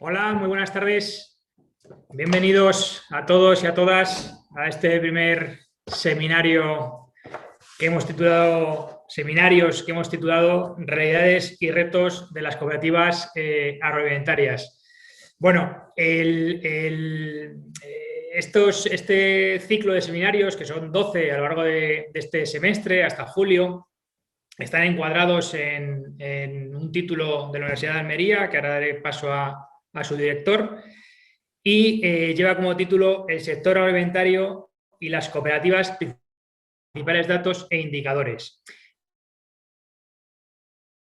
Hola, muy buenas tardes. Bienvenidos a todos y a todas a este primer seminarios que hemos titulado Realidades y retos de las cooperativas agroalimentarias. Bueno, este ciclo de seminarios, que son 12 a lo largo de este semestre hasta julio, están encuadrados en un título de la Universidad de Almería, que ahora daré paso a su director, y lleva como título El sector agroalimentario y las cooperativas, principales datos e indicadores.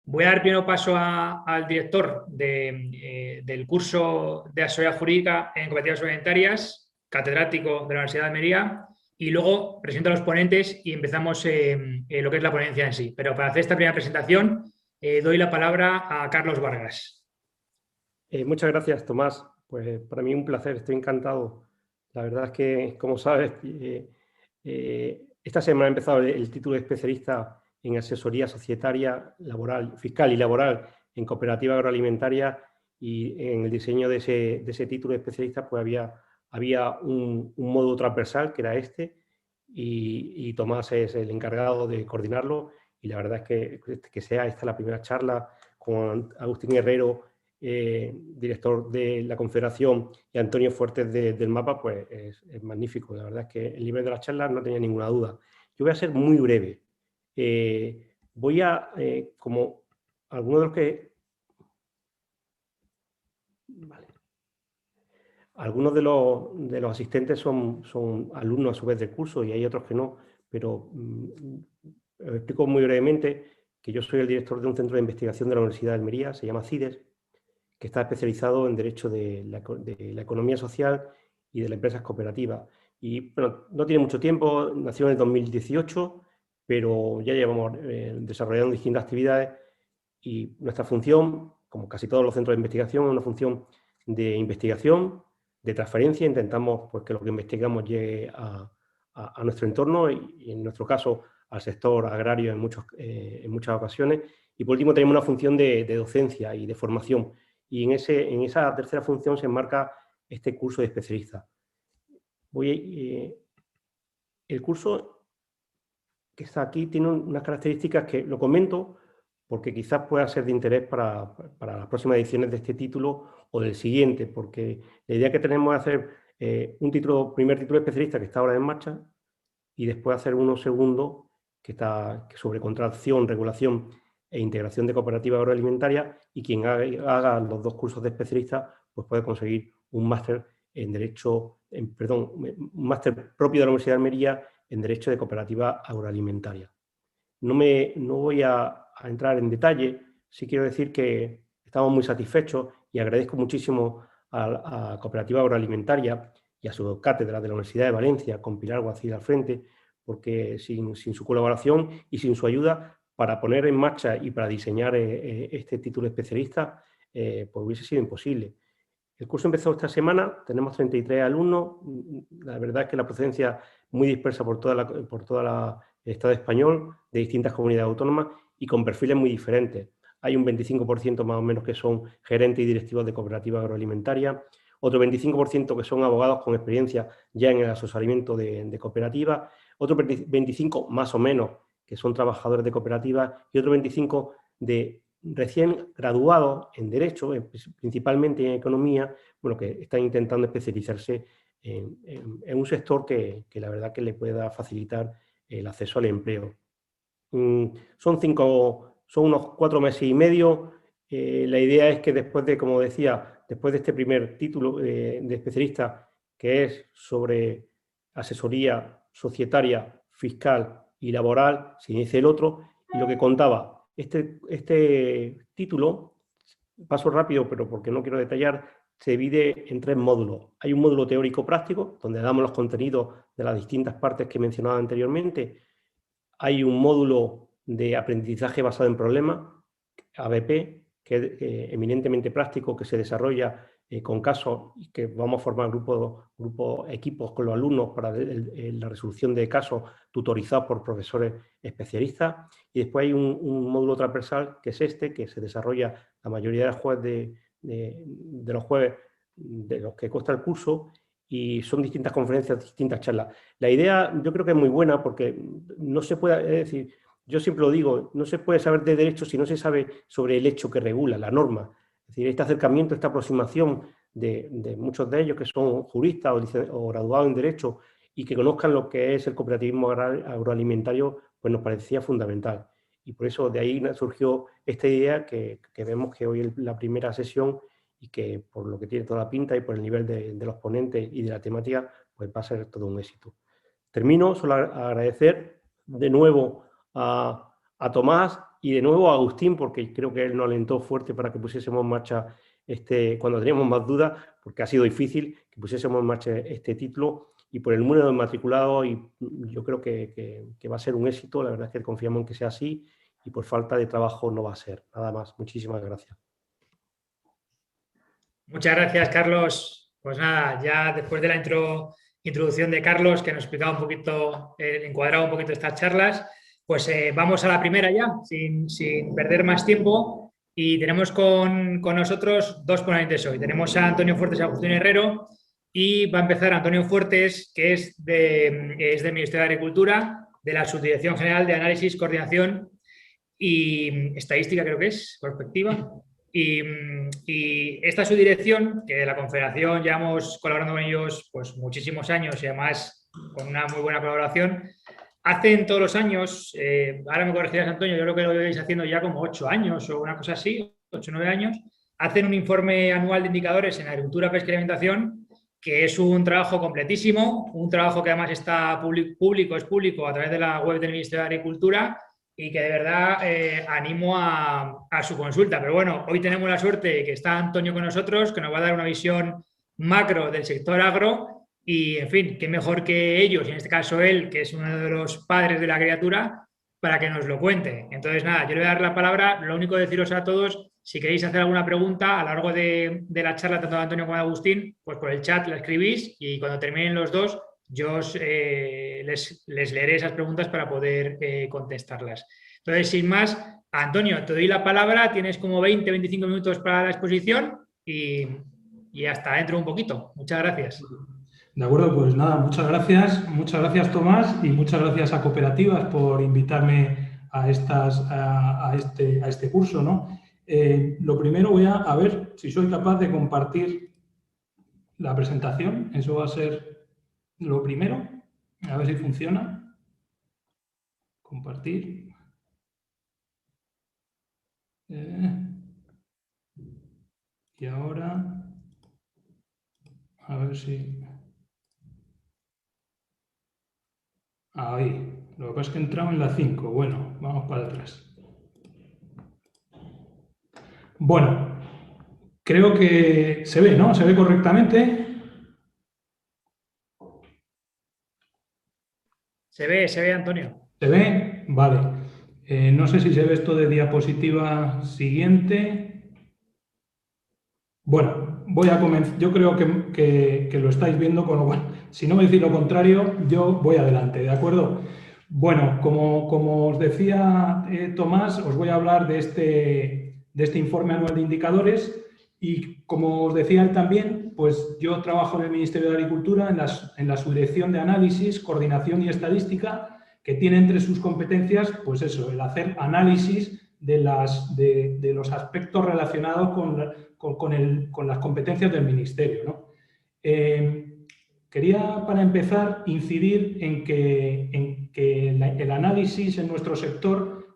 Voy a dar primero paso al director del curso de asesoría jurídica en cooperativas agroalimentarias, catedrático de la Universidad de Almería, y luego presento a los ponentes y empezamos lo que es la ponencia en sí. Pero para hacer esta primera presentación, doy la palabra a Carlos Vargas. Muchas gracias, Tomás. Pues para mí un placer, estoy encantado. La verdad es que, como sabes, esta semana he empezado el título de especialista en asesoría societaria, laboral, fiscal y laboral en cooperativa agroalimentaria, y en el diseño de ese título de especialista pues había un módulo transversal que era este, y Tomás es el encargado de coordinarlo, y la verdad es que sea esta la primera charla con Agustín Herrero, director de la Confederación, y Antonio Fuertes del MAPA, pues es magnífico. La verdad es que el nivel de las charlas no tenía ninguna duda. Yo voy a ser muy breve. Voy a, como algunos de los que... Vale. Algunos de los asistentes son alumnos a su vez del curso, y hay otros que no, pero os explico muy brevemente que yo soy el director de un centro de investigación de la Universidad de Almería, se llama CIDES, que está especializado en Derecho de la Economía Social y de las Empresas Cooperativas. Y bueno, no tiene mucho tiempo, nació en el 2018, pero ya llevamos desarrollando distintas actividades, y nuestra función, como casi todos los centros de investigación, es una función de investigación, de transferencia. Intentamos pues, que lo que investigamos llegue a nuestro entorno y en nuestro caso al sector agrario en muchas ocasiones. Y por último tenemos una función de docencia y de formación. Y en esa tercera función se enmarca este curso de especialista. El curso que está aquí tiene unas características que lo comento porque quizás pueda ser de interés para las próximas ediciones de este título o del siguiente, porque la idea que tenemos es hacer primer título de especialista que está ahora en marcha, y después hacer uno segundo que está sobre contratación, regulación e integración de cooperativas agroalimentarias, y quien haga los dos cursos de especialista pues puede conseguir un máster en Derecho, un máster propio de la Universidad de Almería en Derecho de Cooperativa Agroalimentaria. No voy a entrar en detalle, sí quiero decir que estamos muy satisfechos y agradezco muchísimo a Cooperativa Agroalimentaria y a su cátedra de la Universidad de Valencia, con Pilar Guacil al frente, porque sin su colaboración y sin su ayuda para poner en marcha y para diseñar este título especialista, pues hubiese sido imposible. El curso empezó esta semana, tenemos 33 alumnos, la verdad es que la procedencia muy dispersa por toda el Estado español, de distintas comunidades autónomas y con perfiles muy diferentes. Hay un 25% más o menos que son gerentes y directivos de cooperativas agroalimentarias, otro 25% que son abogados con experiencia ya en el asesoramiento de cooperativas, otro 25% más o menos que son trabajadores de cooperativas, y otro 25% de recién graduados en Derecho, principalmente en Economía, bueno, que están intentando especializarse en un sector que la verdad que le pueda facilitar el acceso al empleo. Son unos 4 meses y medio. La idea es que después de, como decía, después de este primer título de especialista, que es sobre asesoría societaria, fiscal y laboral, se inicie el otro. Y lo que contaba, este título, paso rápido, pero porque no quiero detallar, se divide en 3 módulos. Hay un módulo teórico-práctico, donde damos los contenidos de las distintas partes que he mencionado anteriormente. Hay un módulo de aprendizaje basado en problemas, ABP, que es eminentemente práctico, que se desarrolla con casos, y que vamos a formar equipos con los alumnos para la resolución de casos tutorizados por profesores especialistas. Y después hay un módulo transversal, que es este, que se desarrolla la mayoría de las jueves de los jueves de los que consta el curso, y son distintas conferencias, distintas charlas. La idea yo creo que es muy buena porque no se puede, es decir, yo siempre lo digo, no se puede saber de derecho si no se sabe sobre el hecho que regula, la norma. Es decir, este acercamiento, esta aproximación de muchos de ellos que son juristas o graduados en derecho y que conozcan lo que es el cooperativismo agroalimentario, pues nos parecía fundamental. Y por eso de ahí surgió esta idea que vemos que hoy es la primera sesión y que por lo que tiene toda la pinta y por el nivel de los ponentes y de la temática, pues va a ser todo un éxito. Termino solo agradecer de nuevo a Tomás y de nuevo a Agustín, porque creo que él nos alentó fuerte para que pusiésemos en marcha cuando teníamos más dudas, porque ha sido difícil que pusiésemos en marcha este título, y por el número de matriculados, y yo creo que va a ser un éxito. La verdad es que confiamos en que sea así, y por falta de trabajo no va a ser. Nada más. Muchísimas gracias. Muchas gracias, Carlos. Pues nada, ya después de la introducción de Carlos, que nos explicaba un poquito, encuadraba un poquito estas charlas, pues vamos a la primera ya, sin perder más tiempo. Y tenemos con nosotros dos ponentes hoy. Tenemos a Antonio Fuertes y a Agustín Herrero, y va a empezar Antonio Fuertes, que es del Ministerio de Agricultura, de la Subdirección General de Análisis, Coordinación y Estadística, creo que es, Prospectiva. Y esta subdirección, que de la Confederación llevamos colaborando con ellos pues muchísimos años y además con una muy buena colaboración, hacen todos los años, ahora me corregirás, Antonio, yo creo que lo vais haciendo ya como 8 años o una cosa así, 8 o 9 años, hacen un informe anual de indicadores en agricultura, pesca y alimentación, que es un trabajo completísimo, un trabajo que además está público a través de la web del Ministerio de Agricultura, y que de verdad animo a su consulta. Pero bueno, hoy tenemos la suerte de que está Antonio con nosotros, que nos va a dar una visión macro del sector agro, y en fin, qué mejor que ellos, y en este caso él, que es uno de los padres de la criatura, para que nos lo cuente. Entonces nada, yo le voy a dar la palabra. Lo único que deciros a todos, si queréis hacer alguna pregunta a lo largo de la charla, tanto de Antonio como de Agustín, pues por el chat la escribís, y cuando terminen los dos, yo les leeré esas preguntas para poder contestarlas. Entonces, sin más, Antonio, te doy la palabra, tienes como 20-25 minutos para la exposición y hasta dentro un poquito. Muchas gracias. De acuerdo, pues nada, muchas gracias Tomás, y muchas gracias a Cooperativas por invitarme a este curso, ¿no? Lo primero voy a ver si soy capaz de compartir la presentación. Eso va a ser lo primero. A ver si funciona. Compartir. Y ahora, a ver si... Ahí. Lo que pasa es que he entrado en la 5. Bueno, vamos para atrás. Bueno, creo que se ve, ¿no? ¿Se ve correctamente? Se ve, Antonio. ¿Se ve? Vale. No sé si se ve esto de diapositiva siguiente. Bueno, voy a comenzar. Yo creo que lo estáis viendo, con lo cual, si no me decís lo contrario, yo voy adelante, ¿de acuerdo? Bueno, como os decía Tomás, os voy a hablar de este informe anual de indicadores, y como os decía él también, pues yo trabajo en el Ministerio de Agricultura en la Subdirección de Análisis, Coordinación y Estadística, que tiene entre sus competencias, pues eso, el hacer análisis de los aspectos relacionados con las competencias del Ministerio, ¿no? Quería, para empezar, incidir en que el análisis en nuestro sector,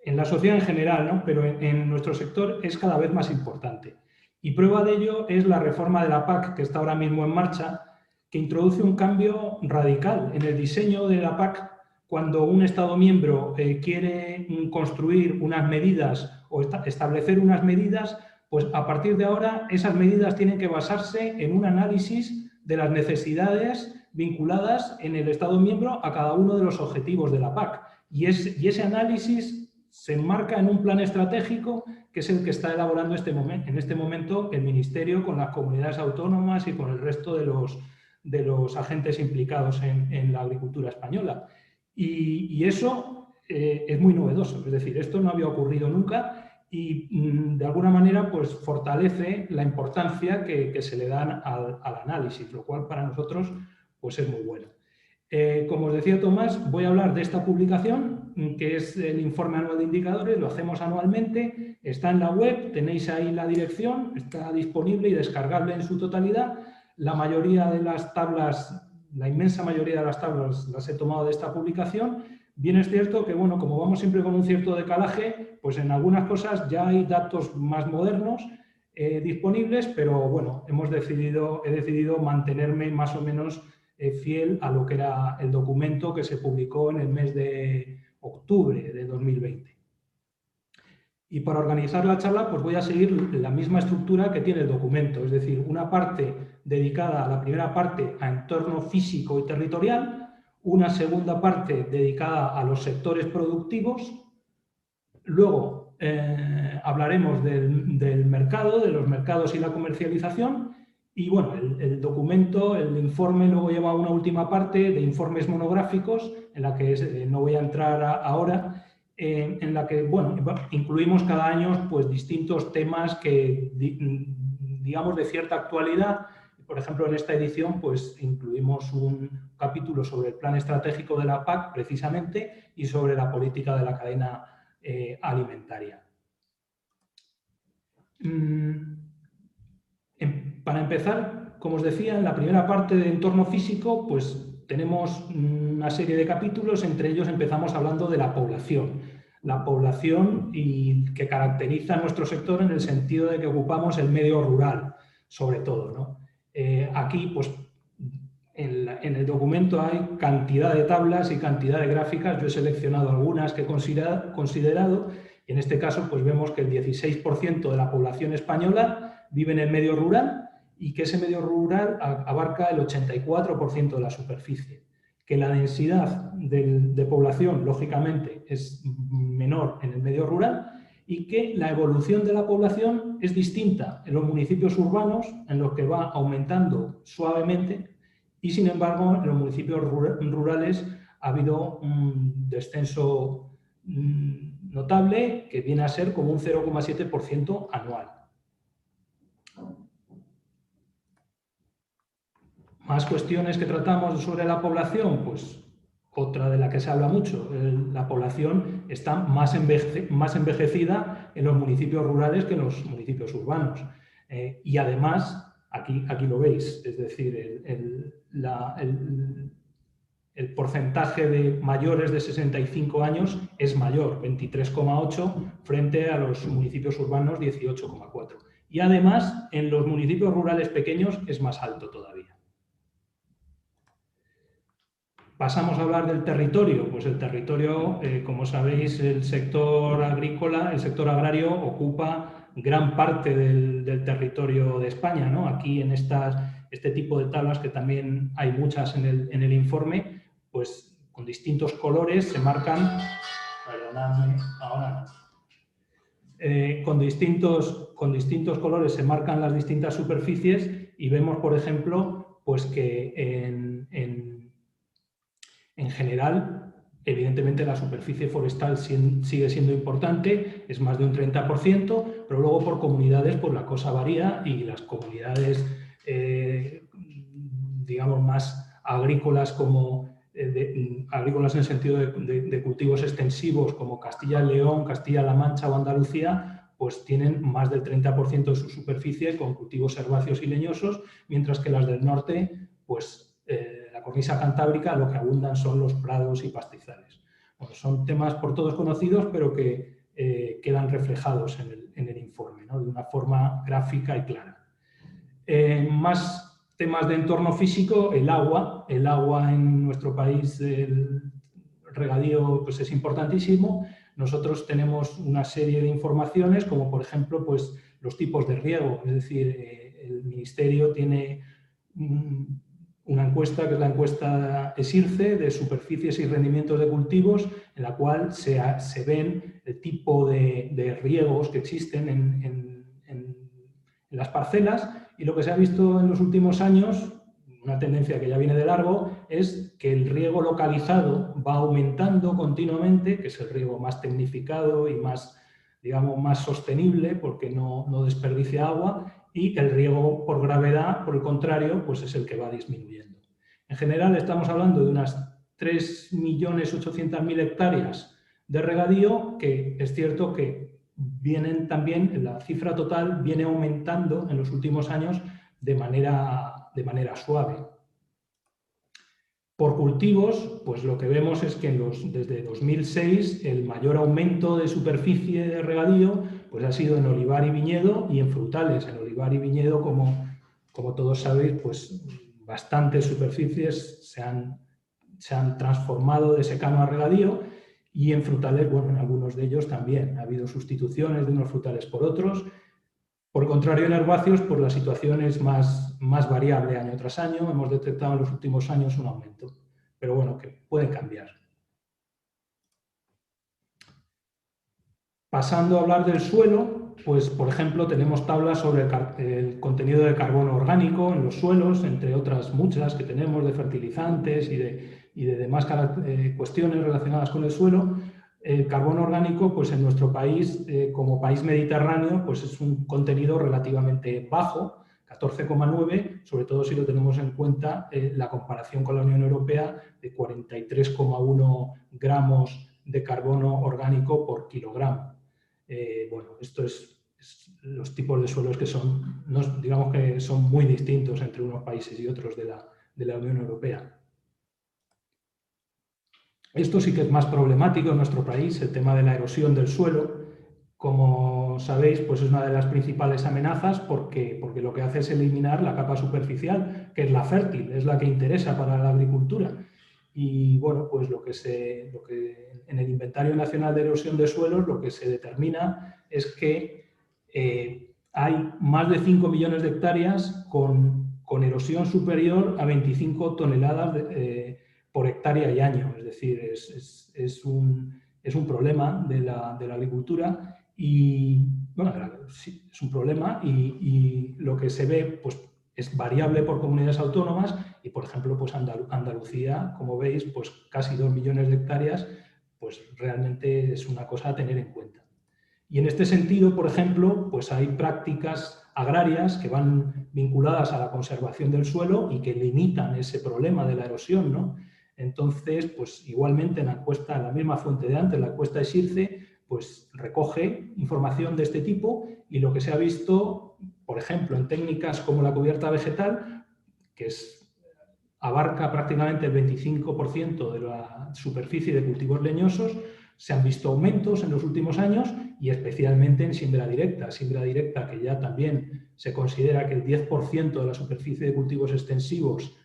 en la sociedad en general, ¿no?, pero en nuestro sector es cada vez más importante. Y prueba de ello es la reforma de la PAC, que está ahora mismo en marcha, que introduce un cambio radical en el diseño de la PAC. Cuando un Estado miembro quiere construir unas medidas o establecer unas medidas, pues a partir de ahora esas medidas tienen que basarse en un análisis de las necesidades vinculadas en el Estado miembro a cada uno de los objetivos de la PAC. Y ese análisis se enmarca en un plan estratégico, que es el que está elaborando en este momento el Ministerio con las comunidades autónomas y con el resto de los agentes implicados en la agricultura española. Y eso es muy novedoso, es decir, esto no había ocurrido nunca, y de alguna manera pues fortalece la importancia que se le dan al análisis, lo cual para nosotros pues es muy bueno. Como os decía Tomás, voy a hablar de esta publicación, que es el informe anual de indicadores, lo hacemos anualmente, está en la web, tenéis ahí la dirección, está disponible y descargable en su totalidad. La mayoría de las tablas, la inmensa mayoría de las tablas las he tomado de esta publicación. Bien es cierto que, bueno, como vamos siempre con un cierto decalaje, pues en algunas cosas ya hay datos más modernos disponibles, pero bueno, he decidido mantenerme más o menos fiel a lo que era el documento que se publicó en el mes de octubre de 2020. Y para organizar la charla, pues voy a seguir la misma estructura que tiene el documento, es decir, una parte dedicada a la primera parte a entorno físico y territorial, una segunda parte dedicada a los sectores productivos, luego hablaremos del mercado, de los mercados y la comercialización. Y bueno, el documento, el informe, luego lleva una última parte de informes monográficos, en la que no voy a entrar ahora, en la que, bueno, incluimos cada año pues distintos temas que, digamos, de cierta actualidad. Por ejemplo, en esta edición pues incluimos un capítulo sobre el plan estratégico de la PAC, precisamente, y sobre la política de la cadena alimentaria. Para empezar, como os decía, en la primera parte de entorno físico, pues tenemos una serie de capítulos, entre ellos empezamos hablando de la población y que caracteriza nuestro sector en el sentido de que ocupamos el medio rural, sobre todo, ¿no? Aquí, pues, en el documento hay cantidad de tablas y cantidad de gráficas. Yo he seleccionado algunas que he considerado, y en este caso pues vemos que el 16% de la población española vive en el medio rural y que ese medio rural abarca el 84% de la superficie. Que la densidad de población, lógicamente, es menor en el medio rural y que la evolución de la población es distinta en los municipios urbanos, en los que va aumentando suavemente, y sin embargo en los municipios rurales ha habido un descenso notable que viene a ser como un 0,7% anual. Más cuestiones que tratamos sobre la población, pues otra de la que se habla mucho, la población está más envejecida en los municipios rurales que en los municipios urbanos. Y además, aquí lo veis, es decir, el porcentaje de mayores de 65 años es mayor, 23,8 frente a los municipios urbanos, 18,4. Y además, en los municipios rurales pequeños es más alto todavía. Pasamos a hablar del territorio. Pues el territorio, como sabéis, el sector agrícola, el sector agrario ocupa gran parte del territorio de España, ¿no? Aquí en este tipo de tablas, que también hay muchas en el informe, pues con distintos colores se marcan, perdonadme, ahora no. Con distintos colores se marcan las distintas superficies y vemos, por ejemplo, pues que en general, evidentemente la superficie forestal sigue siendo importante, es más de un 30%, pero luego por comunidades pues la cosa varía y las comunidades, digamos, más agrícolas agrícolas en el sentido de cultivos extensivos como Castilla y León, Castilla-La Mancha o Andalucía, pues tienen más del 30% de su superficie con cultivos herbáceos y leñosos, mientras que las del norte, pues la cornisa cantábrica, lo que abundan son los prados y pastizales. Bueno, son temas por todos conocidos, pero que quedan reflejados en el informe, ¿no? De una forma gráfica y clara. Más temas de entorno físico, el agua. El agua en nuestro país, el regadío, pues es importantísimo. Nosotros tenemos una serie de informaciones, como por ejemplo pues, los tipos de riego. Es decir, el Ministerio tiene una encuesta, que es la encuesta ESIRCE, de superficies y rendimientos de cultivos, en la cual se ven el tipo de riegos que existen en las parcelas, y lo que se ha visto en los últimos años, una tendencia que ya viene de largo, es que el riego localizado va aumentando continuamente, que es el riego más tecnificado y más, digamos, más sostenible porque no desperdicia agua, y el riego por gravedad, por el contrario, pues es el que va disminuyendo. En general estamos hablando de unas 3.800.000 hectáreas de regadío, que es cierto que vienen también, la cifra total viene aumentando en los últimos años de manera suave. Por cultivos, pues lo que vemos es que desde 2006 el mayor aumento de superficie de regadío pues ha sido en olivar y viñedo y en frutales. En olivar y viñedo, como todos sabéis, pues bastantes superficies se han transformado de secano a regadío, y en frutales, bueno, en algunos de ellos también ha habido sustituciones de unos frutales por otros. Por el contrario, en herbáceos, pues la situación es más variable año tras año. Hemos detectado en los últimos años un aumento, pero bueno, que puede cambiar. Pasando a hablar del suelo, pues por ejemplo tenemos tablas sobre el contenido de carbono orgánico en los suelos, entre otras muchas que tenemos de fertilizantes y de demás cuestiones relacionadas con el suelo. El carbono orgánico, pues en nuestro país, como país mediterráneo, pues es un contenido relativamente bajo, 14,9, sobre todo si lo tenemos en cuenta la comparación con la Unión Europea, de 43,1 gramos de carbono orgánico por kilogramo. Bueno, esto es los tipos de suelos que son, digamos que son muy distintos entre unos países y otros de la Unión Europea. Esto sí que es más problemático en nuestro país, el tema de la erosión del suelo. Como sabéis, pues es una de las principales amenazas porque lo que hace es eliminar la capa superficial, que es la fértil, es la que interesa para la agricultura. Y bueno, pues lo que en el Inventario Nacional de Erosión de Suelos lo que se determina es que hay más de 5 millones de hectáreas con erosión superior a 25 toneladas por hectárea y año. Es decir, es un problema de la agricultura, y bueno, sí, es un problema, y lo que se ve pues es variable por comunidades autónomas, y por ejemplo pues Andalucía, como veis, pues casi 2 millones de hectáreas, pues realmente es una cosa a tener en cuenta. Y en este sentido, por ejemplo, pues hay prácticas agrarias que van vinculadas a la conservación del suelo y que limitan ese problema de la erosión, ¿no? Entonces, pues igualmente en la misma fuente de antes, la encuesta de SIRCE, pues recoge información de este tipo, y lo que se ha visto, por ejemplo, en técnicas como la cubierta vegetal, que abarca prácticamente el 25% de la superficie de cultivos leñosos, se han visto aumentos en los últimos años, y especialmente en siembra directa, que ya también se considera que el 10% de la superficie de cultivos extensivos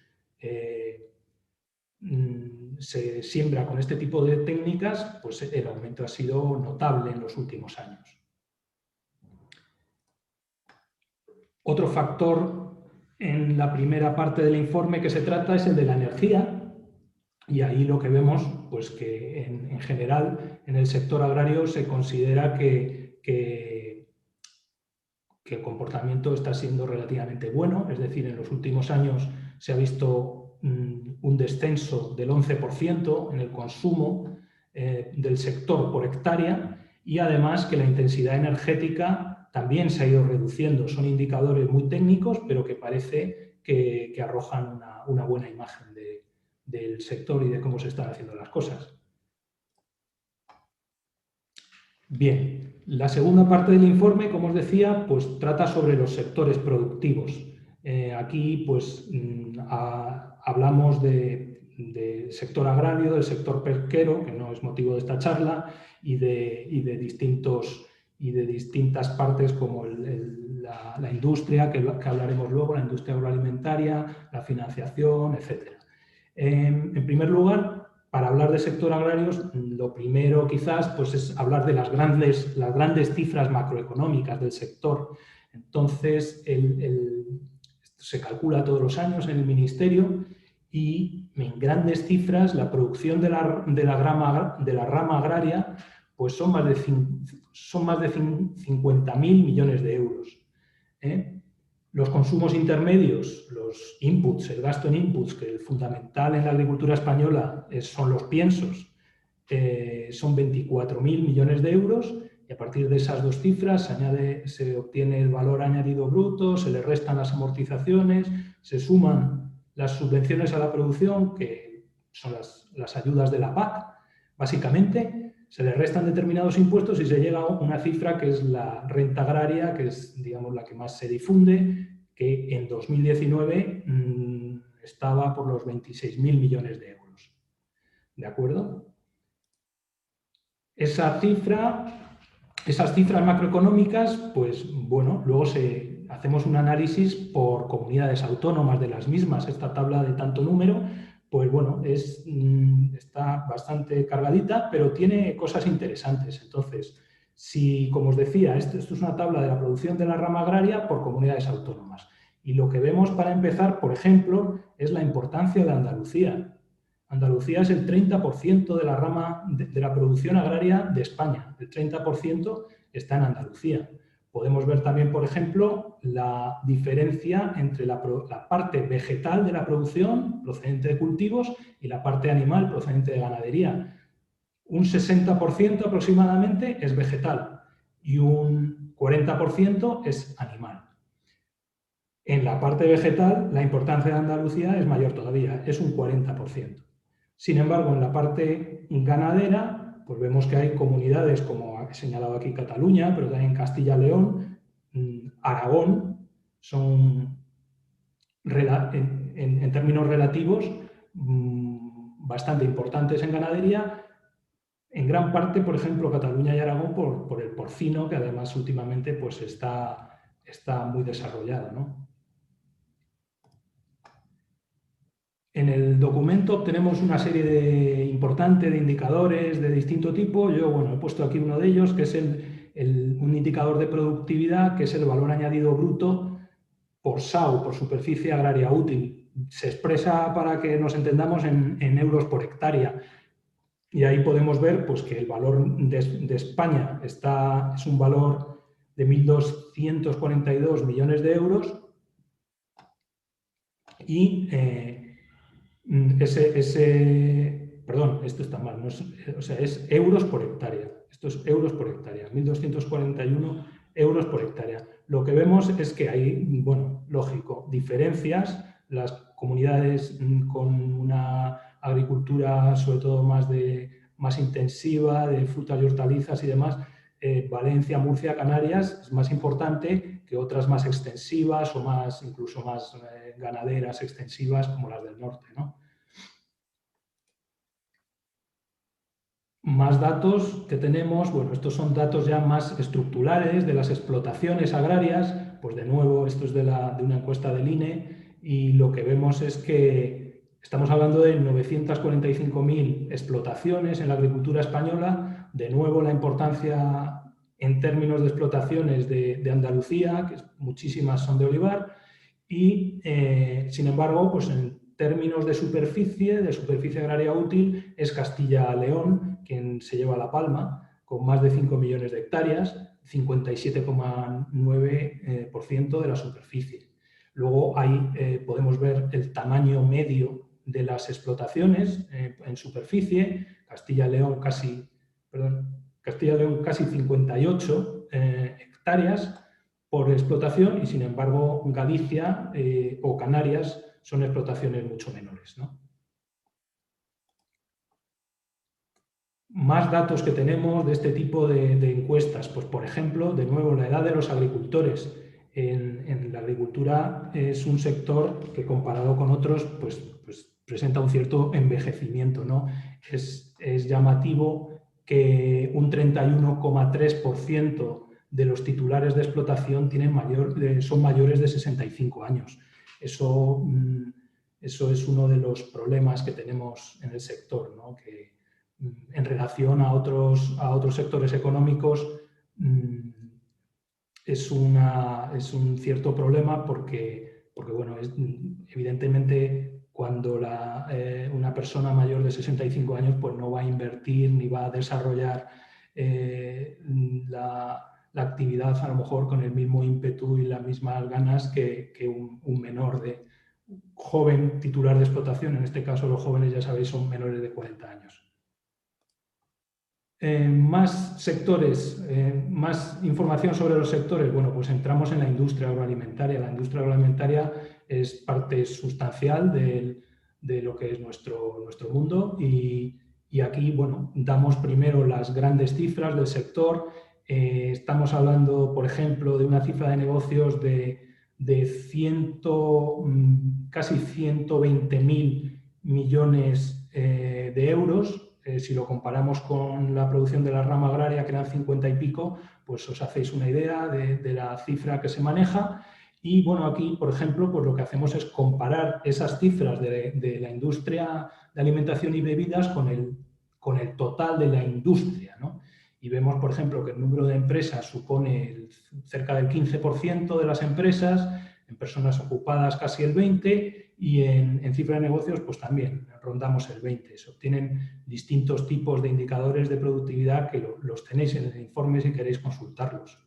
se siembra con este tipo de técnicas, pues el aumento ha sido notable en los últimos años. Otro factor en la primera parte del informe que se trata es el de la energía, y ahí lo que vemos, pues que en general en el sector agrario se considera que el comportamiento está siendo relativamente bueno. Es decir, en los últimos años se ha visto un descenso del 11% en el consumo del sector por hectárea, y además que la intensidad energética también se ha ido reduciendo. Son indicadores muy técnicos, pero que parece que arrojan una buena imagen del sector y de cómo se están haciendo las cosas. Bien, la segunda parte del informe, como os decía, pues trata sobre los sectores productivos. Aquí pues hablamos del sector agrario, del sector pesquero, que no es motivo de esta charla, y de distintas partes como la industria, que hablaremos luego, la industria agroalimentaria, la financiación, etc. En primer lugar, para hablar del sector agrario, lo primero quizás pues es hablar de las grandes cifras macroeconómicas del sector. Entonces, se calcula todos los años en el Ministerio, y en grandes cifras la producción de la rama agraria pues son más de 50.000 millones de euros. Los consumos intermedios, los inputs, el gasto en inputs, que es fundamental en la agricultura española, son los piensos, son 24.000 millones de euros. Y a partir de esas dos cifras se obtiene el valor añadido bruto, se le restan las amortizaciones, se suman las subvenciones a la producción, que son las ayudas de la PAC, básicamente, se le restan determinados impuestos y se llega a una cifra que es la renta agraria, que es, digamos, la que más se difunde, que en 2019 estaba por los 26.000 millones de euros. ¿De acuerdo? Esas cifras macroeconómicas, pues bueno, luego hacemos un análisis por comunidades autónomas de las mismas. Esta tabla de tanto número, pues bueno, está bastante cargadita, pero tiene cosas interesantes. Entonces, como os decía, esto es una tabla de la producción de la rama agraria por comunidades autónomas. Y lo que vemos para empezar, por ejemplo, es la importancia de Andalucía. Andalucía es el 30% de la rama de la producción agraria de España. El 30% está en Andalucía. Podemos ver también, por ejemplo, la diferencia entre la parte vegetal de la producción procedente de cultivos y la parte animal procedente de ganadería. Un 60% aproximadamente es vegetal y un 40% es animal. En la parte vegetal, la importancia de Andalucía es mayor todavía, es un 40%. Sin embargo, en la parte ganadera, pues vemos que hay comunidades, como he señalado aquí Cataluña, pero también Castilla y León, Aragón, son en términos relativos bastante importantes en ganadería. En gran parte, por ejemplo, Cataluña y Aragón por el porcino, que además últimamente pues, está muy desarrollado, ¿no? En el documento tenemos una serie importante de indicadores de distinto tipo. Yo, bueno, he puesto aquí uno de ellos, que es un indicador de productividad, que es el valor añadido bruto por SAU, por superficie agraria útil. Se expresa, para que nos entendamos, en euros por hectárea. Y ahí podemos ver pues, que el valor de España es un valor de 1.242 millones de euros y perdón, esto está mal, es euros por hectárea. Esto es euros por hectárea, 1.241 euros por hectárea. Lo que vemos es que hay, bueno, lógico, diferencias. Las comunidades con una agricultura, sobre todo más intensiva, de frutas y hortalizas y demás, Valencia, Murcia, Canarias, es más importante que otras más extensivas o incluso más ganaderas extensivas como las del norte, ¿no? Más datos que tenemos, bueno, estos son datos ya más estructurales de las explotaciones agrarias, pues de nuevo esto es de una encuesta del INE y lo que vemos es que estamos hablando de 945.000 explotaciones en la agricultura española, de nuevo la importancia en términos de explotaciones de Andalucía, que muchísimas son de olivar, y sin embargo, pues en términos de superficie agraria útil, es Castilla-León quien se lleva la palma, con más de 5 millones de hectáreas, 57,9% de la superficie. Luego ahí podemos ver el tamaño medio de las explotaciones en superficie. Castilla-León casi 58 hectáreas por explotación y, sin embargo, Galicia o Canarias son explotaciones mucho menores, ¿no? Más datos que tenemos de este tipo de encuestas, pues por ejemplo, de nuevo, la edad de los agricultores. En la agricultura es un sector que, comparado con otros, pues presenta un cierto envejecimiento, ¿no? Es llamativo que un 31,3% de los titulares de explotación son mayores de 65 años. Eso es uno de los problemas que tenemos en el sector, ¿no? Que en relación a otros sectores económicos es un cierto problema porque bueno, evidentemente cuando una persona mayor de 65 años pues no va a invertir ni va a desarrollar la actividad a lo mejor con el mismo ímpetu y las mismas ganas que un menor joven titular de explotación. En este caso los jóvenes, ya sabéis, son menores de 40 años. Más sectores, más información sobre los sectores. Bueno, pues entramos en la industria agroalimentaria. La industria agroalimentaria es parte sustancial de lo que es nuestro mundo y aquí, bueno, damos primero las grandes cifras del sector. Estamos hablando, por ejemplo, de una cifra de negocios de casi 120.000 millones de euros. Si lo comparamos con la producción de la rama agraria, que eran 50 y pico, pues os hacéis una idea de la cifra que se maneja. Y bueno, aquí, por ejemplo, pues lo que hacemos es comparar esas cifras de la industria de alimentación y bebidas con el total de la industria, ¿no? Y vemos, por ejemplo, que el número de empresas supone cerca del 15% de las empresas, en personas ocupadas casi el 20% y en cifra de negocios pues también rondamos el 20%. Se obtienen distintos tipos de indicadores de productividad que los tenéis en el informe si queréis consultarlos.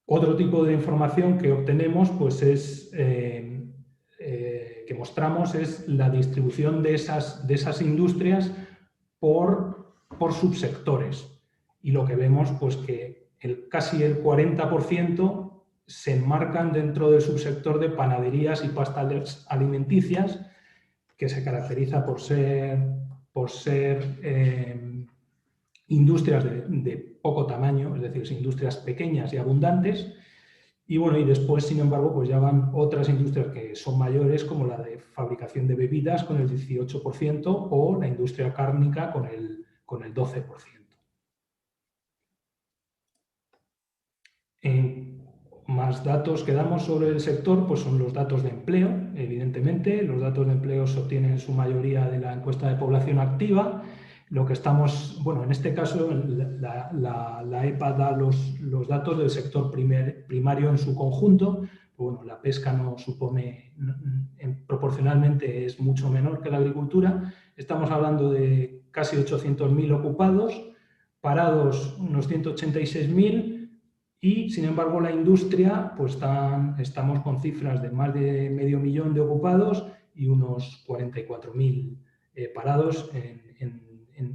Otro tipo de información que obtenemos pues es, que mostramos es la distribución de esas industrias por subsectores. Y lo que vemos pues que casi el 40% se enmarcan dentro del subsector de panaderías y pastas alimenticias, que se caracteriza por ser industrias de poco tamaño, es decir, industrias pequeñas y abundantes. Y bueno, y después, sin embargo, pues ya van otras industrias que son mayores, como la de fabricación de bebidas con el 18% o la industria cárnica con el 12%. Más datos que damos sobre el sector pues son los datos de empleo, evidentemente. Los datos de empleo se obtienen en su mayoría de la encuesta de población activa. Lo que estamos, bueno, en este caso la EPA da los datos del sector primario en su conjunto. Bueno, la pesca no supone, proporcionalmente es mucho menor que la agricultura. Estamos hablando de casi 800.000 ocupados, parados unos 186.000. Y, sin embargo, la industria, pues estamos con cifras de más de 500.000 de ocupados y unos 44.000 parados.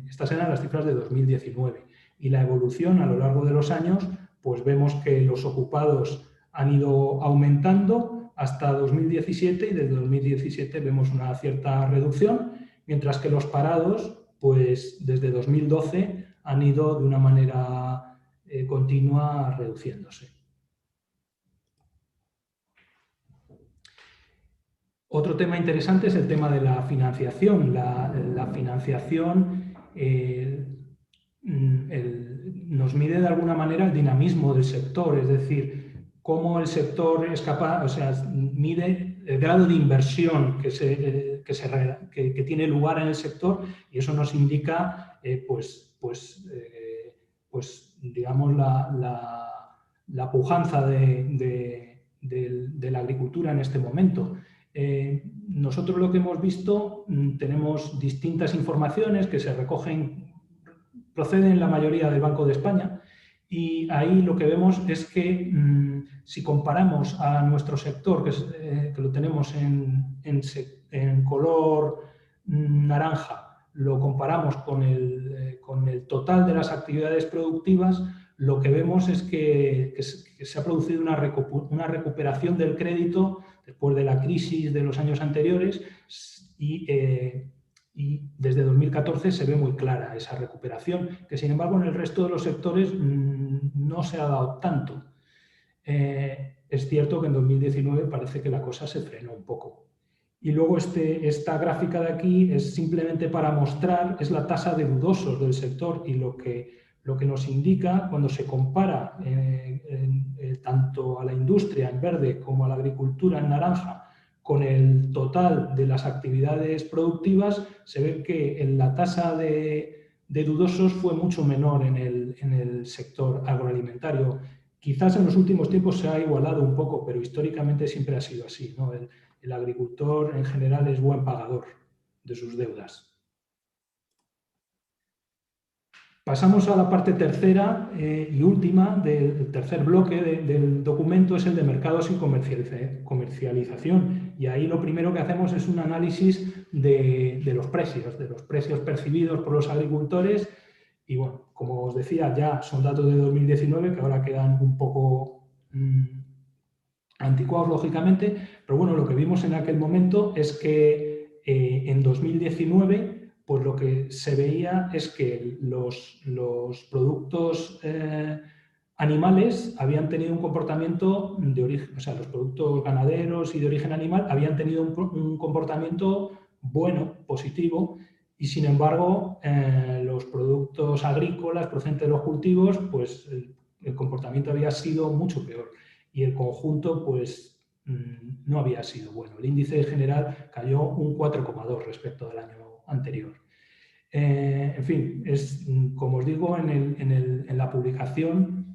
Estas eran las cifras de 2019. Y la evolución a lo largo de los años, pues vemos que los ocupados han ido aumentando hasta 2017 y desde 2017 vemos una cierta reducción, mientras que los parados, pues desde 2012 han ido de una manera continúa reduciéndose. Otro tema interesante es el tema de la financiación. La financiación nos mide de alguna manera el dinamismo del sector, es decir, cómo el sector es capaz, o sea, mide el grado de inversión que tiene lugar en el sector y eso nos indica digamos, la pujanza de la agricultura en este momento. Nosotros lo que hemos visto, tenemos distintas informaciones que se recogen, proceden la mayoría del Banco de España, y ahí lo que vemos es que si comparamos a nuestro sector, que lo tenemos en color naranja, lo comparamos con el total de las actividades productivas, lo que vemos es que se ha producido una recuperación del crédito después de la crisis de los años anteriores y desde 2014 se ve muy clara esa recuperación, que sin embargo en el resto de los sectores no se ha dado tanto. Es cierto que en 2019 parece que la cosa se frenó un poco. Y luego esta gráfica de aquí es simplemente para mostrar, es la tasa de dudosos del sector y lo que nos indica cuando se compara tanto a la industria en verde como a la agricultura en naranja con el total de las actividades productivas, se ve que la tasa de dudosos fue mucho menor en el sector agroalimentario. Quizás en los últimos tiempos se ha igualado un poco, pero históricamente siempre ha sido así, ¿no? El agricultor en general es buen pagador de sus deudas. Pasamos a la parte tercera y última del tercer bloque del documento, es el de mercados y comercialización. Y ahí lo primero que hacemos es un análisis de los precios percibidos por los agricultores Y bueno, como os decía, ya son datos de 2019 que ahora quedan un poco anticuados, lógicamente, pero bueno, lo que vimos en aquel momento es que en 2019, pues lo que se veía es que los productos animales habían tenido un comportamiento de origen, o sea, los productos ganaderos y de origen animal habían tenido un comportamiento bueno, positivo, y sin embargo, los productos agrícolas procedentes de los cultivos, pues el comportamiento había sido mucho peor y el conjunto, pues no había sido bueno. El índice general cayó un 4,2 respecto del año anterior. En fin, como os digo, en la publicación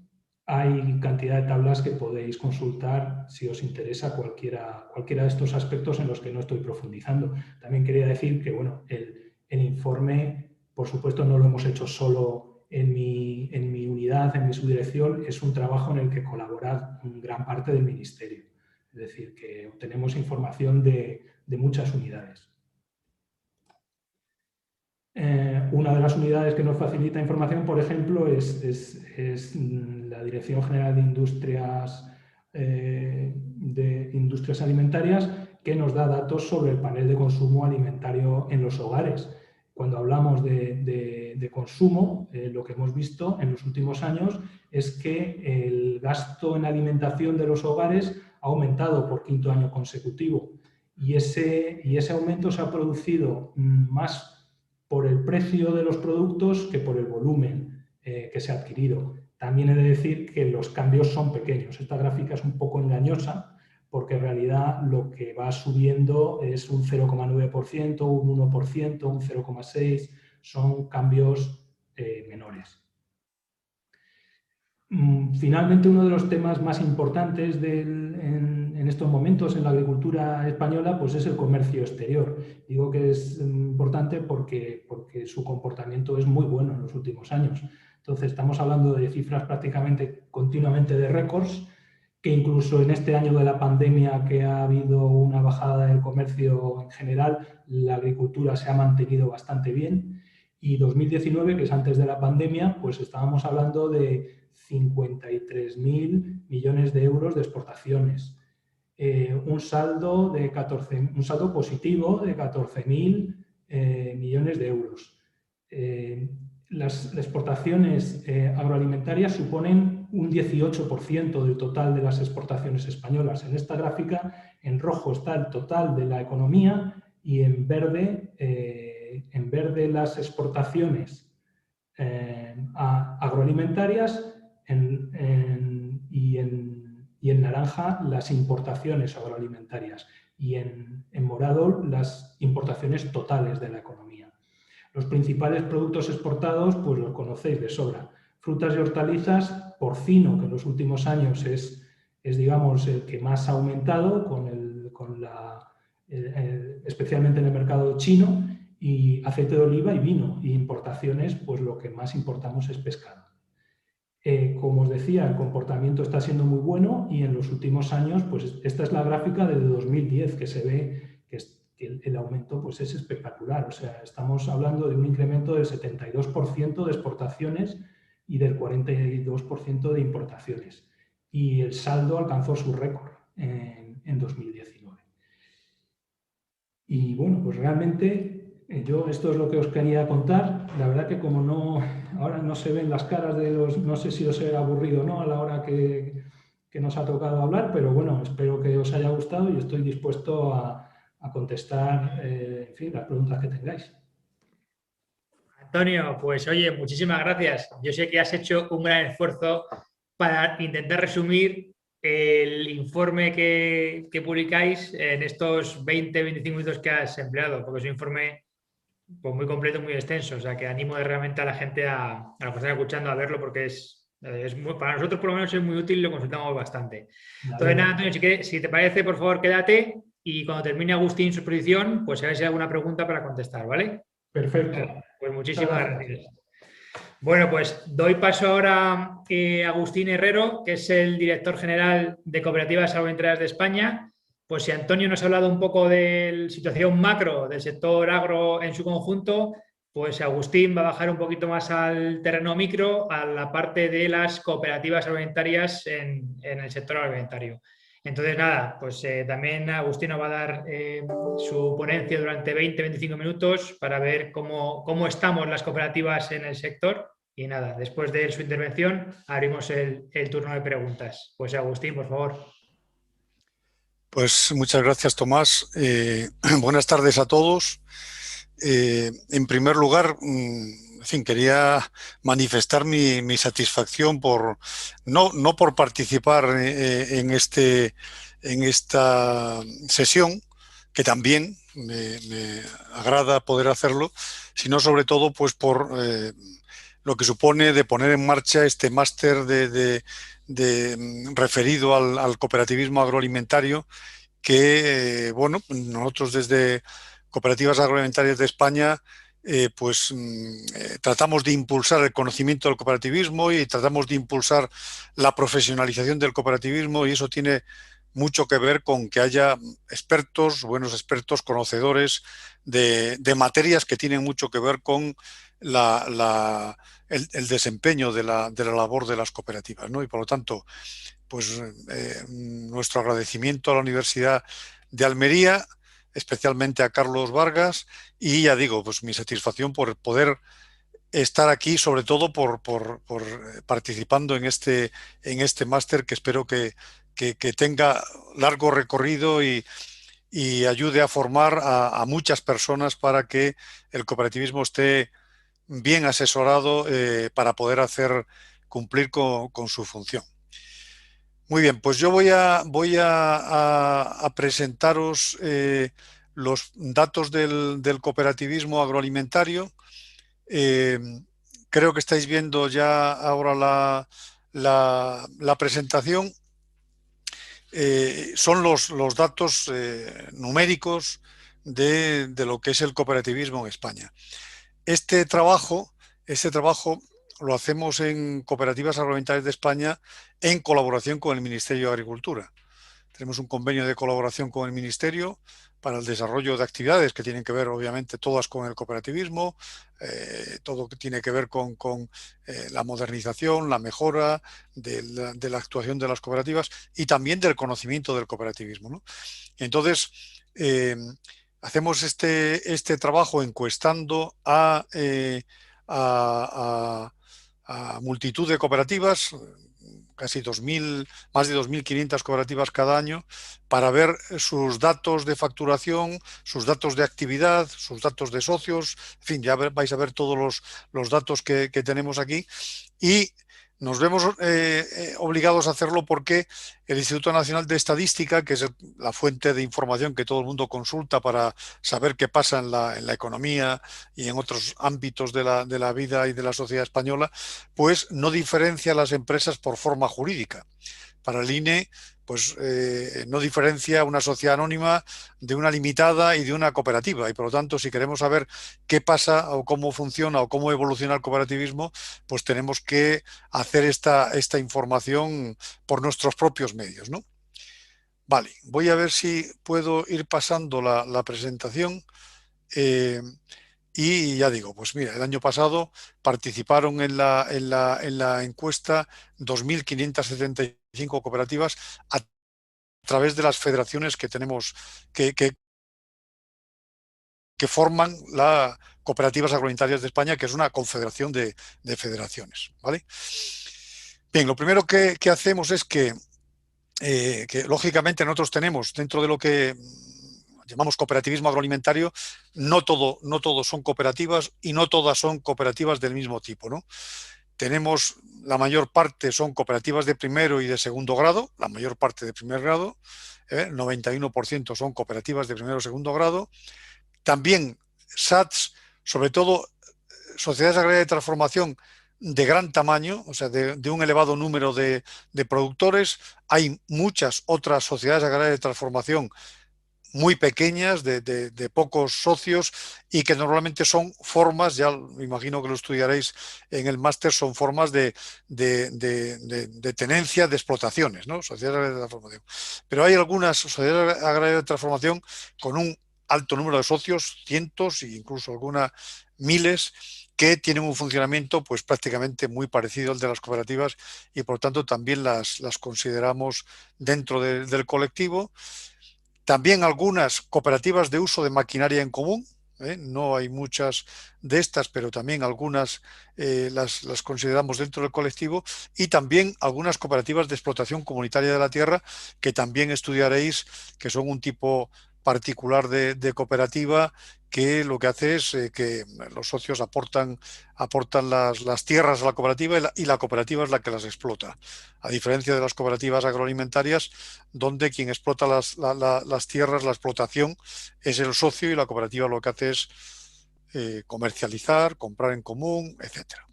hay cantidad de tablas que podéis consultar si os interesa cualquiera de estos aspectos en los que no estoy profundizando. También quería decir que bueno, el informe, por supuesto, no lo hemos hecho solo en mi unidad, en mi subdirección, es un trabajo en el que colabora gran parte del Ministerio. Es decir, que obtenemos información de muchas unidades. Una de las unidades que nos facilita información, por ejemplo, es la Dirección General de Industrias Alimentarias, que nos da datos sobre el panel de consumo alimentario en los hogares. Cuando hablamos de consumo, lo que hemos visto en los últimos años es que el gasto en alimentación de los hogares ha aumentado por quinto año consecutivo, y ese aumento se ha producido más por el precio de los productos que por el volumen que se ha adquirido. También he de decir que los cambios son pequeños. Esta gráfica es un poco engañosa porque en realidad lo que va subiendo es un 0,9%, un 1%, un 0,6%, son cambios menores. Finalmente, uno de los temas más importantes en estos momentos en la agricultura española, pues es el comercio exterior. Digo que es importante porque su comportamiento es muy bueno en los últimos años. Entonces, estamos hablando de cifras prácticamente continuamente de récords, que incluso en este año de la pandemia, que ha habido una bajada del comercio en general, la agricultura se ha mantenido bastante bien. Y 2019, que es antes de la pandemia, pues estábamos hablando de 53.000 millones de euros de exportaciones, un saldo positivo de 14.000 millones de euros. Las exportaciones agroalimentarias suponen un 18% del total de las exportaciones españolas. En esta gráfica, en rojo está el total de la economía y en verde las exportaciones agroalimentarias y en naranja las importaciones agroalimentarias y en morado las importaciones totales de la economía. Los principales productos exportados, pues los conocéis de sobra. Frutas y hortalizas, porcino, que en los últimos años es digamos, el que más ha aumentado, especialmente en el mercado chino, y aceite de oliva y vino. Y importaciones, pues lo que más importamos es pescado. Como os decía, el comportamiento está siendo muy bueno y en los últimos años, pues esta es la gráfica de 2010, que se ve que el aumento pues es espectacular. O sea, estamos hablando de un incremento del 72% de exportaciones y del 42% de importaciones. Y el saldo alcanzó su récord en 2019. Y bueno, pues realmente yo esto es lo que os quería contar. La verdad que como ahora no se ven las caras de los... No sé si os he aburrido o no a la hora que nos ha tocado hablar, pero bueno, espero que os haya gustado y estoy dispuesto a contestar, en fin, las preguntas que tengáis. Antonio, pues oye, muchísimas gracias. Yo sé que has hecho un gran esfuerzo para intentar resumir el informe que publicáis en estos 20-25 minutos que has empleado, porque es un informe pues, muy completo, muy extenso, o sea que animo realmente a la gente a lo que están escuchando a verlo porque para nosotros por lo menos es muy útil y lo consultamos bastante. Entonces nada, Antonio, si te parece, por favor, quédate y cuando termine Agustín su exposición, pues a ver si hay alguna pregunta para contestar, ¿vale? Perfecto. Pues muchísimas gracias. Bueno, pues doy paso ahora a Agustín Herrero, que es el director general de Cooperativas Agroalimentarias de España. Pues si Antonio nos ha hablado un poco de la situación macro del sector agro en su conjunto, pues Agustín va a bajar un poquito más al terreno micro, a la parte de las cooperativas agroalimentarias en el sector agroalimentario. Entonces, nada, pues también Agustín nos va a dar su ponencia durante 20-25 minutos para ver cómo estamos las cooperativas en el sector. Y nada, después de su intervención abrimos el turno de preguntas. Pues Agustín, por favor. Pues muchas gracias, Tomás. Buenas tardes a todos. En primer lugar, en fin, quería manifestar mi satisfacción no por participar en esta sesión, que también me agrada poder hacerlo, sino sobre todo pues por lo que supone de poner en marcha este máster referido al cooperativismo agroalimentario, que bueno, nosotros desde Cooperativas Agroalimentarias de España tratamos de impulsar el conocimiento del cooperativismo y tratamos de impulsar la profesionalización del cooperativismo, y eso tiene mucho que ver con que haya expertos, buenos expertos, conocedores de materias que tienen mucho que ver con el desempeño de la labor de las cooperativas, ¿no? Y por lo tanto, pues nuestro agradecimiento a la Universidad de Almería, especialmente a Carlos Vargas, y ya digo, pues mi satisfacción por poder estar aquí, sobre todo por participando en este máster, que espero que tenga largo recorrido y ayude a formar a muchas personas para que el cooperativismo esté bien asesorado para poder cumplir con su función. Muy bien, pues yo voy a presentaros los datos del cooperativismo agroalimentario. Creo que estáis viendo ya ahora la presentación. Son los datos numéricos de lo que es el cooperativismo en España. Este trabajo lo hacemos en Cooperativas Agroalimentarias de España en colaboración con el Ministerio de Agricultura. Tenemos un convenio de colaboración con el Ministerio para el desarrollo de actividades que tienen que ver, obviamente, todas con el cooperativismo, todo que tiene que ver con la modernización, la mejora de la actuación de las cooperativas y también del conocimiento del cooperativismo, ¿no? Entonces, hacemos este trabajo encuestando a multitud de cooperativas, casi más de 2.500 cooperativas cada año, para ver sus datos de facturación, sus datos de actividad, sus datos de socios, en fin, ya vais a ver todos los datos que tenemos aquí, y nos vemos obligados a hacerlo porque el Instituto Nacional de Estadística, que es la fuente de información que todo el mundo consulta para saber qué pasa en la economía y en otros ámbitos de la vida y de la sociedad española, pues no diferencia a las empresas por forma jurídica. Para el INE, pues no diferencia una sociedad anónima de una limitada y de una cooperativa, y por lo tanto, si queremos saber qué pasa o cómo funciona o cómo evoluciona el cooperativismo, pues tenemos que hacer esta información por nuestros propios medios, ¿no? Vale, voy a ver si puedo ir pasando la presentación. Y ya digo, pues mira, el año pasado participaron en la encuesta 2.575 cooperativas a través de las federaciones que tenemos, que forman las Cooperativas Agroalimentarias de España, que es una confederación de federaciones, ¿vale? Bien, lo primero que hacemos es que lógicamente nosotros tenemos, dentro de lo que llamamos cooperativismo agroalimentario, no todo son cooperativas y no todas son cooperativas del mismo tipo, ¿no? Tenemos, la mayor parte son cooperativas de primero y de segundo grado, la mayor parte de primer grado, el 91% son cooperativas de primero y segundo grado. También SATs, sobre todo sociedades agrarias de transformación de gran tamaño, o sea, de un elevado número de productores. Hay muchas otras sociedades agrarias de transformación muy pequeñas, de pocos socios, y que normalmente son formas, ya me imagino que lo estudiaréis en el máster, son formas de tenencia, de explotaciones, ¿no? Sociedades agrarias de transformación. Pero hay algunas sociedades agrarias de transformación con un alto número de socios, cientos e incluso algunas miles, que tienen un funcionamiento pues prácticamente muy parecido al de las cooperativas y por tanto también las consideramos dentro del colectivo. También algunas cooperativas de uso de maquinaria en común, no hay muchas de estas, pero también algunas las consideramos dentro del colectivo, y también algunas cooperativas de explotación comunitaria de la tierra, que también estudiaréis, que son un tipo particular de cooperativa, que lo que hace es que los socios aportan las tierras a la cooperativa y la cooperativa es la que las explota. A diferencia de las cooperativas agroalimentarias, donde quien explota las tierras, la explotación, es el socio, y la cooperativa lo que hace es comercializar, comprar en común, etcétera.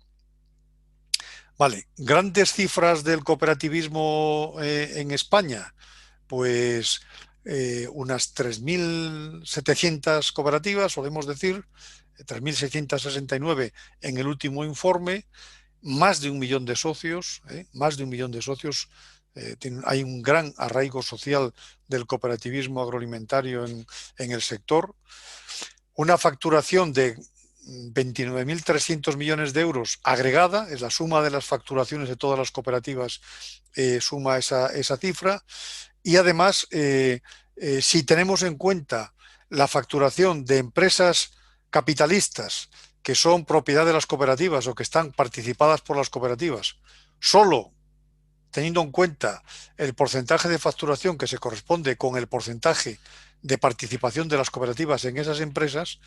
Vale, grandes cifras del cooperativismo en España, pues unas 3.700 cooperativas, solemos decir, 3.669 en el último informe, más de 1 millón de socios, más de 1 millón de socios. Hay un gran arraigo social del cooperativismo agroalimentario en el sector. Una facturación de 29.300 millones de euros agregada, es la suma de las facturaciones de todas las cooperativas, suma esa cifra. Y además, si tenemos en cuenta la facturación de empresas capitalistas que son propiedad de las cooperativas o que están participadas por las cooperativas, solo teniendo en cuenta el porcentaje de facturación que se corresponde con el porcentaje de participación de las cooperativas en esas empresas,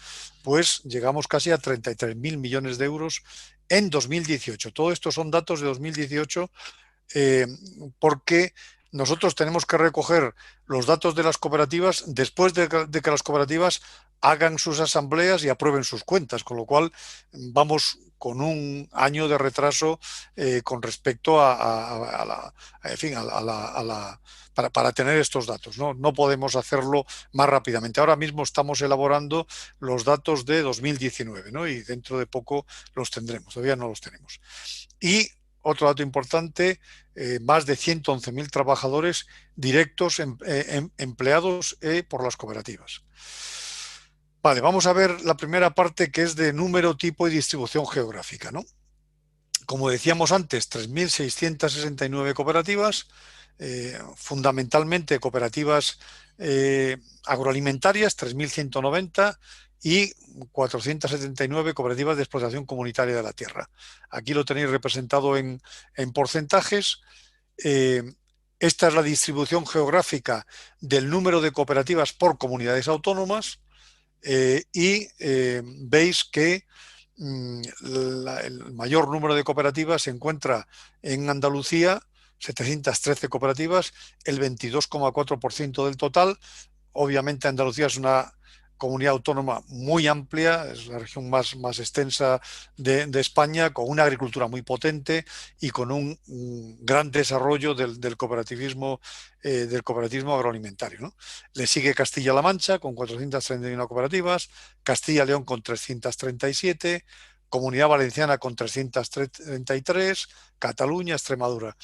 pues llegamos casi a 33.000 millones de euros en 2018. Todo esto son datos de 2018, porque nosotros tenemos que recoger los datos de las cooperativas después de que las cooperativas hagan sus asambleas y aprueben sus cuentas, con lo cual vamos con un año de retraso con respecto para tener estos datos, ¿no? No podemos hacerlo más rápidamente. Ahora mismo estamos elaborando los datos de 2019, ¿no? Y dentro de poco los tendremos, todavía no los tenemos. Y otro dato importante, más de 111.000 trabajadores directos empleados por las cooperativas. Vale, vamos a ver la primera parte, que es de número, tipo y distribución geográfica, ¿no? Como decíamos antes, 3.669 cooperativas, fundamentalmente cooperativas agroalimentarias, 3.190, y 479 cooperativas de explotación comunitaria de la tierra. Aquí lo tenéis representado en porcentajes. Esta es la distribución geográfica del número de cooperativas por comunidades autónomas, y veis que el mayor número de cooperativas se encuentra en Andalucía, 713 cooperativas, el 22,4% del total. Obviamente Andalucía es una comunidad autónoma muy amplia, es la región más extensa de España, con una agricultura muy potente y con un gran desarrollo del cooperativismo agroalimentario, ¿no? Le sigue Castilla-La Mancha con 431 cooperativas, Castilla-León con 337, Comunidad Valenciana con 333, Cataluña, Extremadura.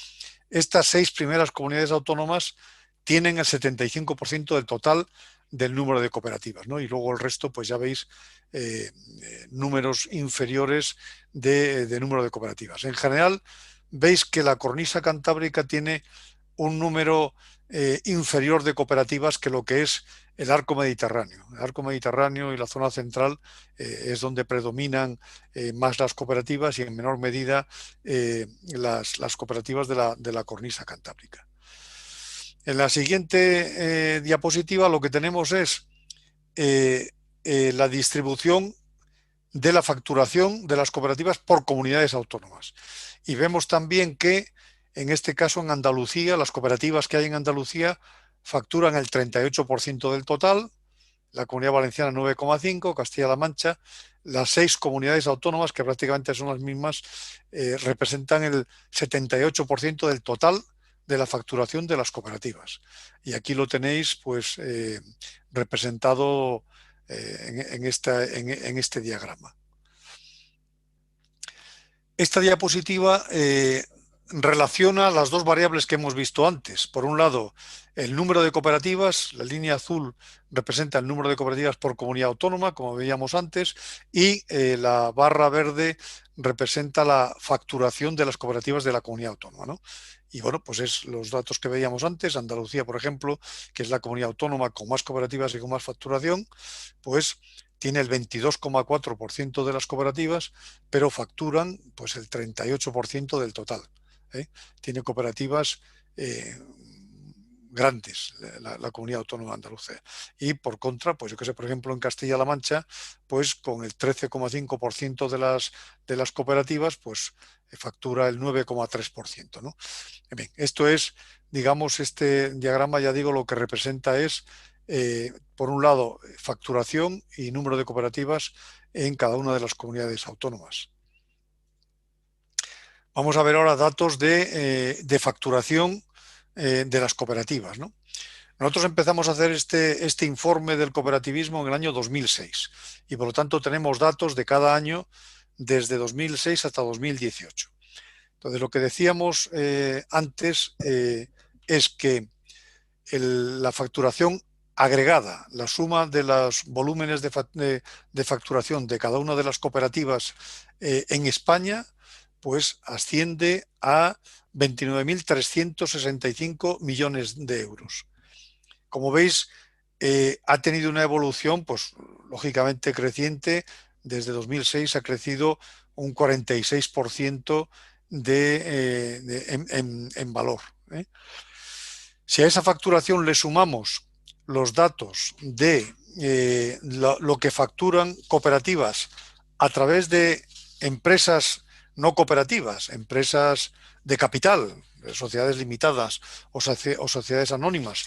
Estas 6 primeras comunidades autónomas tienen el 75% del total del número de cooperativas, ¿no? Y luego el resto, pues ya veis, números inferiores de número de cooperativas. En general, veis que la cornisa cantábrica tiene un número inferior de cooperativas que lo que es el arco mediterráneo. El arco mediterráneo y la zona central es donde predominan más las cooperativas, y en menor medida las cooperativas de la cornisa cantábrica. En la siguiente diapositiva lo que tenemos es la distribución de la facturación de las cooperativas por comunidades autónomas. Y vemos también que, en este caso, en Andalucía, las cooperativas que hay en Andalucía facturan el 38% del total, la Comunidad Valenciana 9,5%, Castilla-La Mancha, las 6 comunidades autónomas, que prácticamente son las mismas, representan el 78% del total de la facturación de las cooperativas. Y aquí lo tenéis pues representado en este diagrama. Esta diapositiva relaciona las dos variables que hemos visto antes. Por un lado, el número de cooperativas, la línea azul representa el número de cooperativas por comunidad autónoma, como veíamos antes, y la barra verde representa la facturación de las cooperativas de la comunidad autónoma, ¿no? Y bueno, pues es los datos que veíamos antes. Andalucía, por ejemplo, que es la comunidad autónoma con más cooperativas y con más facturación, pues tiene el 22,4% de las cooperativas, pero facturan pues el 38% del total. Tiene cooperativas grandes, la comunidad autónoma andaluza. Y por contra, pues yo que sé, por ejemplo, en Castilla-La Mancha, pues con el 13,5% de las cooperativas, pues factura el 9,3%, ¿no? Bien, esto es, digamos, este diagrama, ya digo, lo que representa es, por un lado, facturación y número de cooperativas en cada una de las comunidades autónomas. Vamos a ver ahora datos de facturación de las cooperativas, ¿no? Nosotros empezamos a hacer este informe del cooperativismo en el año 2006 y por lo tanto tenemos datos de cada año desde 2006 hasta 2018. Entonces lo que decíamos antes es que la facturación agregada, la suma de los volúmenes de facturación de cada una de las cooperativas en España, pues asciende a 29.365 millones de euros. Como veis, ha tenido una evolución, pues lógicamente creciente. Desde 2006 ha crecido un 46% en valor. Si a esa facturación le sumamos los datos de lo que facturan cooperativas a través de empresas no cooperativas, empresas de capital, sociedades limitadas o sociedades anónimas,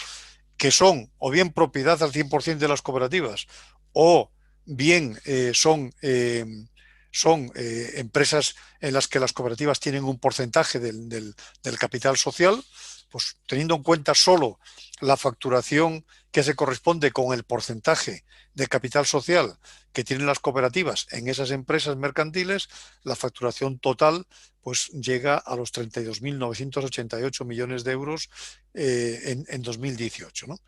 que son o bien propiedad al 100% de las cooperativas o bien son empresas en las que las cooperativas tienen un porcentaje del capital social, pues teniendo en cuenta solo la facturación que se corresponde con el porcentaje de capital social que tienen las cooperativas en esas empresas mercantiles, la facturación total pues llega a los 32.988 millones de euros en 2018, ¿no?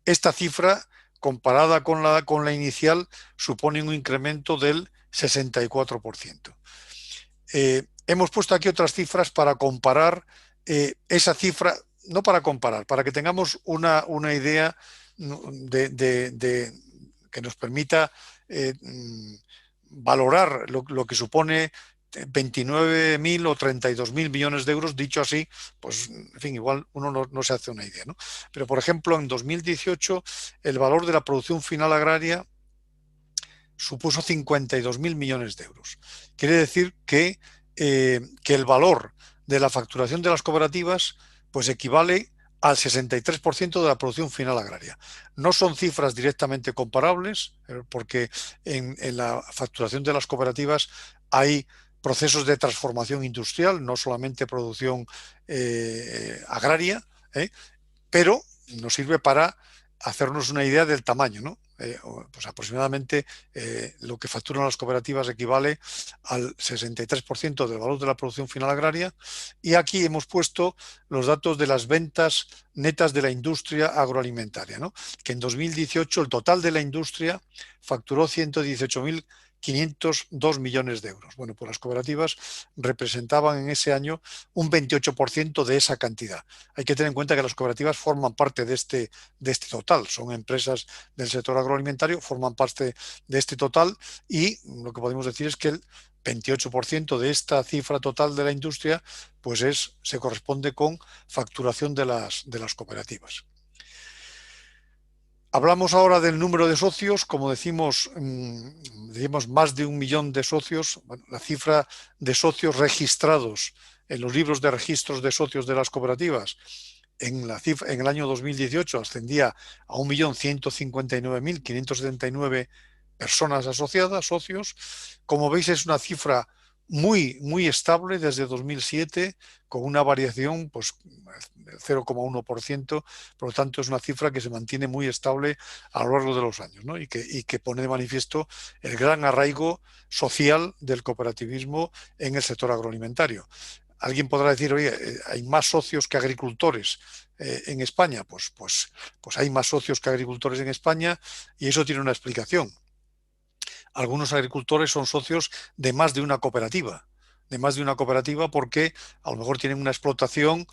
Esta cifra, comparada con la inicial, supone un incremento del 64%. Hemos puesto aquí otras cifras para comparar esa cifra, no para comparar, para que tengamos una idea que nos permita valorar lo que supone 29.000 o 32.000 millones de euros. Dicho así, pues en fin, igual uno no se hace una idea, ¿no? Pero por ejemplo, en 2018 el valor de la producción final agraria supuso 52.000 millones de euros. Quiere decir que el valor de la facturación de las cooperativas pues equivale al 63% de la producción final agraria. No son cifras directamente comparables, porque en la facturación de las cooperativas hay procesos de transformación industrial, no solamente producción agraria, pero nos sirve para hacernos una idea del tamaño, ¿no? Pues aproximadamente lo que facturan las cooperativas equivale al 63% del valor de la producción final agraria, y aquí hemos puesto los datos de las ventas netas de la industria agroalimentaria, ¿no? Que en 2018 el total de la industria facturó 118.502 millones de euros. Bueno, pues las cooperativas representaban en ese año un 28% de esa cantidad. Hay que tener en cuenta que las cooperativas forman parte de este total, son empresas del sector agroalimentario, forman parte de este total, y lo que podemos decir es que el 28% de esta cifra total de la industria pues se corresponde con facturación de las cooperativas. Hablamos ahora del número de socios. Como decimos más de 1 millón de socios. Bueno, la cifra de socios registrados en los libros de registros de socios de las cooperativas en el año 2018 ascendía a 1.159.579 personas asociadas, socios. Como veis, es una cifra muy, muy estable desde 2007, con una variación pues del 0,1%, por lo tanto es una cifra que se mantiene muy estable a lo largo de los años, ¿no? y que pone de manifiesto el gran arraigo social del cooperativismo en el sector agroalimentario. alguien podrá decir, oye, hay más socios que agricultores en España. Pues hay más socios que agricultores en España y eso tiene una explicación. Algunos agricultores son socios de más de una cooperativa. Porque a lo mejor tienen una explotación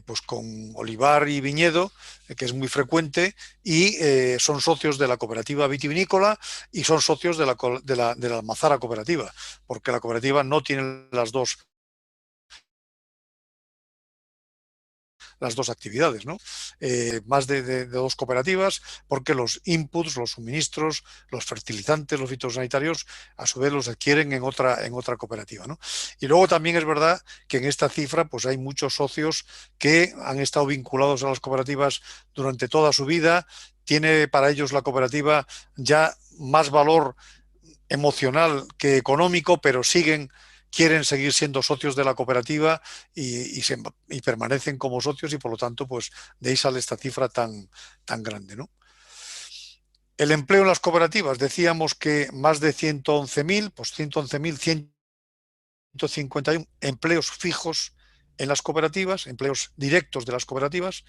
pues con olivar y viñedo, que es muy frecuente, y son socios de la cooperativa vitivinícola y son socios de la almazara cooperativa, porque la cooperativa no tiene las dos actividades, ¿no? Más de dos cooperativas, porque los inputs, los suministros, los fertilizantes, los fitosanitarios, a su vez los adquieren en otra cooperativa, ¿no? Y luego también es verdad que en esta cifra pues hay muchos socios que han estado vinculados a las cooperativas durante toda su vida. Tiene para ellos la cooperativa ya más valor emocional que económico, pero quieren seguir siendo socios de la cooperativa y permanecen como socios, y por lo tanto, pues de ahí sale esta cifra tan grande, ¿no? El empleo en las cooperativas, decíamos que más de 111.000, pues 111.151 empleos fijos en las cooperativas, empleos directos de las cooperativas,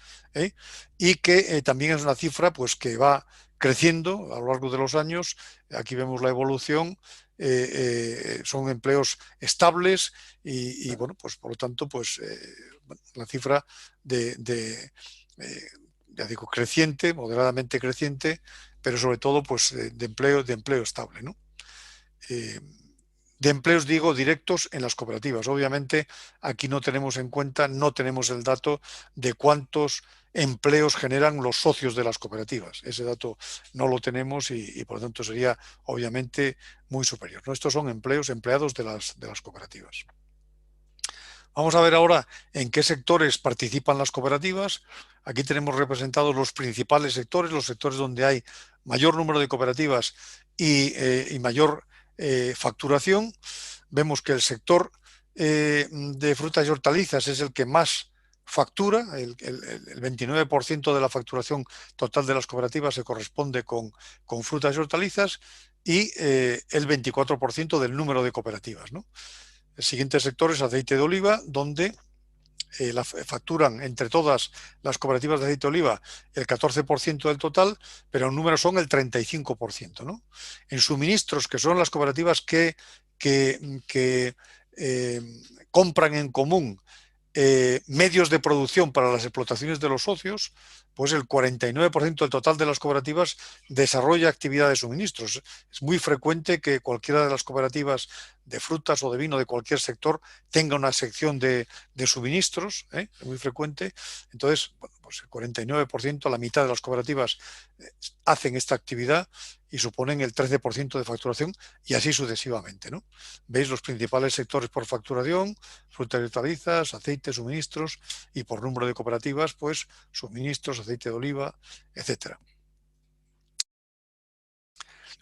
y que también es una cifra pues que va creciendo a lo largo de los años. Aquí vemos la evolución. Son empleos estables y bueno, pues por lo tanto, pues la cifra ya digo, creciente, moderadamente creciente, pero sobre todo pues de empleo estable, ¿no? De empleos, digo, directos en las cooperativas. Obviamente aquí no tenemos en cuenta, no tenemos el dato de cuántos empleos generan los socios de las cooperativas. Ese dato no lo tenemos y por lo tanto sería obviamente muy superior, ¿no? Estos son empleados de las cooperativas. Vamos a ver ahora en qué sectores participan las cooperativas. Aquí tenemos representados los principales sectores, los sectores donde hay mayor número de cooperativas y mayor facturación. Vemos que el sector de frutas y hortalizas es el que más factura. El 29% de la facturación total de las cooperativas se corresponde con frutas y hortalizas, y el 24% del número de cooperativas, ¿no? El siguiente sector es aceite de oliva, donde facturan entre todas las cooperativas de aceite de oliva el 14% del total, pero en números son el 35%, ¿no? En suministros, que son las cooperativas que compran en común medios de producción para las explotaciones de los socios, pues el 49% del total de las cooperativas desarrolla actividad de suministros. Es muy frecuente que cualquiera de las cooperativas de frutas o de vino de cualquier sector tenga una sección de suministros, es muy frecuente. Entonces, bueno, pues el 49%, la mitad de las cooperativas hacen esta actividad y suponen el 13% de facturación, y así sucesivamente, ¿no? Veis los principales sectores por facturación: frutas y hortalizas, aceite, suministros, y por número de cooperativas, pues suministros, aceite de oliva, etcétera.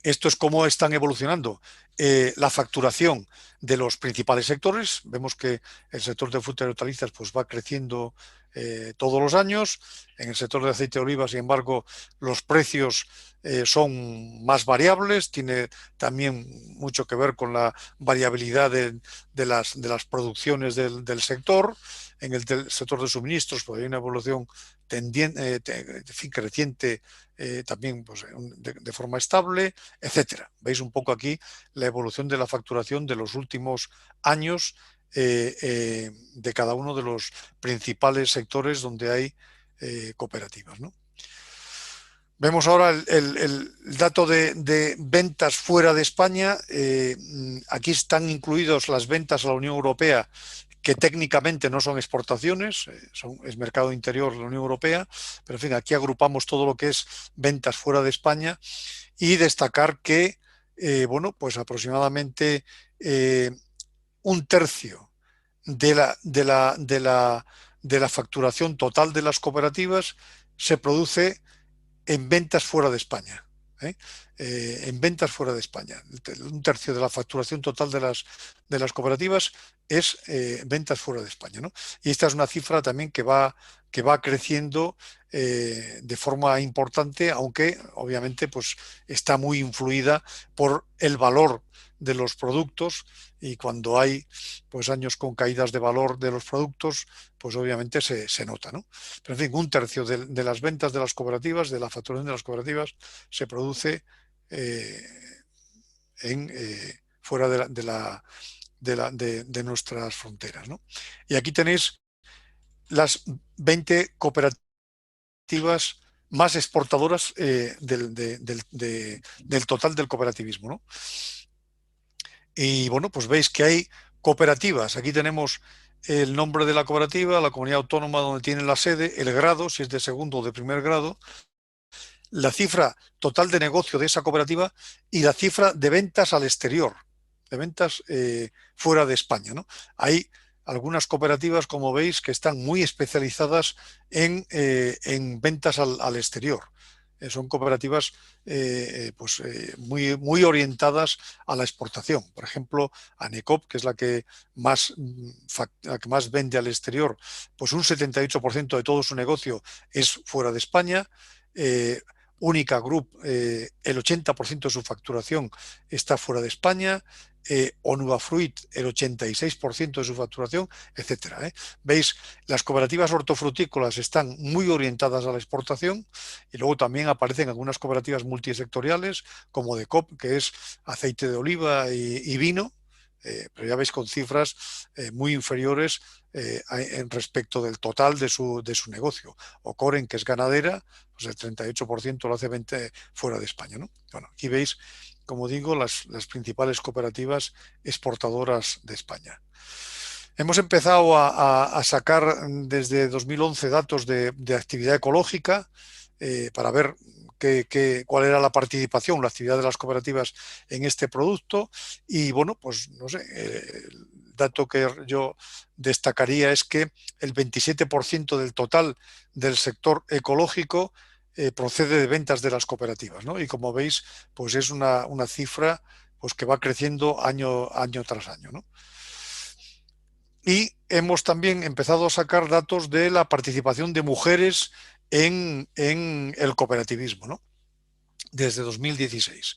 Esto es cómo están evolucionando la facturación de los principales sectores. Vemos que el sector de frutas y hortalizas pues va creciendo todos los años. En el sector de aceite de oliva, sin embargo, los precios son más variables. Tiene también mucho que ver con la variabilidad de las producciones del sector. En el sector de suministros pues hay una evolución creciente también pues, de forma estable, etcétera. Veis un poco aquí la evolución de la facturación de los últimos años de cada uno de los principales sectores donde hay cooperativas, ¿no? Vemos ahora el dato de ventas fuera de España. Aquí están incluidos las ventas a la Unión Europea, que técnicamente no son exportaciones, es mercado interior de la Unión Europea, pero en fin, aquí agrupamos todo lo que es ventas fuera de España, y destacar que, bueno, pues aproximadamente un tercio de la facturación total de las cooperativas se produce en ventas fuera de España. en ventas fuera de España. Un tercio de la facturación total de las cooperativas es ventas fuera de España, ¿no? Y esta es una cifra también que va creciendo de forma importante, aunque obviamente pues, está muy influida por el valor de los productos, y cuando hay pues, años con caídas de valor de los productos, pues obviamente se nota, ¿no? Pero en fin, un tercio de las ventas de las cooperativas, de la facturación de las cooperativas, se produce fuera de nuestras fronteras, ¿no? Y aquí tenéis las 20 cooperativas más exportadoras del total del cooperativismo, ¿no? Y bueno, pues veis que hay cooperativas. Aquí tenemos el nombre de la cooperativa, la comunidad autónoma donde tiene la sede, el grado, si es de segundo o de primer grado, la cifra total de negocio de esa cooperativa y la cifra de ventas al exterior, de ventas fuera de España, ¿no? Hay algunas cooperativas, como veis, que están muy especializadas en ventas al exterior. Son cooperativas muy orientadas a la exportación. Por ejemplo, Anecop, que es la que más vende al exterior, pues un 78% de todo su negocio es fuera de España. Única Group, el 80% de su facturación está fuera de España. Onuba Fruit, el 86% de su facturación, etcétera. Veis, las cooperativas hortofrutícolas están muy orientadas a la exportación, y luego también aparecen algunas cooperativas multisectoriales como Decop, que es aceite de oliva y vino, pero ya veis con cifras muy inferiores en respecto del total de su negocio. O Coren, que es ganadera, pues el 38% lo hace fuera de España, ¿no? Bueno, aquí veis, como digo, las principales cooperativas exportadoras de España. Hemos empezado a sacar desde 2011 datos de actividad ecológica para ver cuál era la participación, la actividad de las cooperativas en este producto. Y bueno, pues no sé, el dato que yo destacaría es que el 27% del total del sector ecológico procede de ventas de las cooperativas, ¿no? Y como veis, pues es una cifra pues que va creciendo año tras año, ¿no? Y hemos también empezado a sacar datos de la participación de mujeres en el cooperativismo, ¿no? Desde 2016.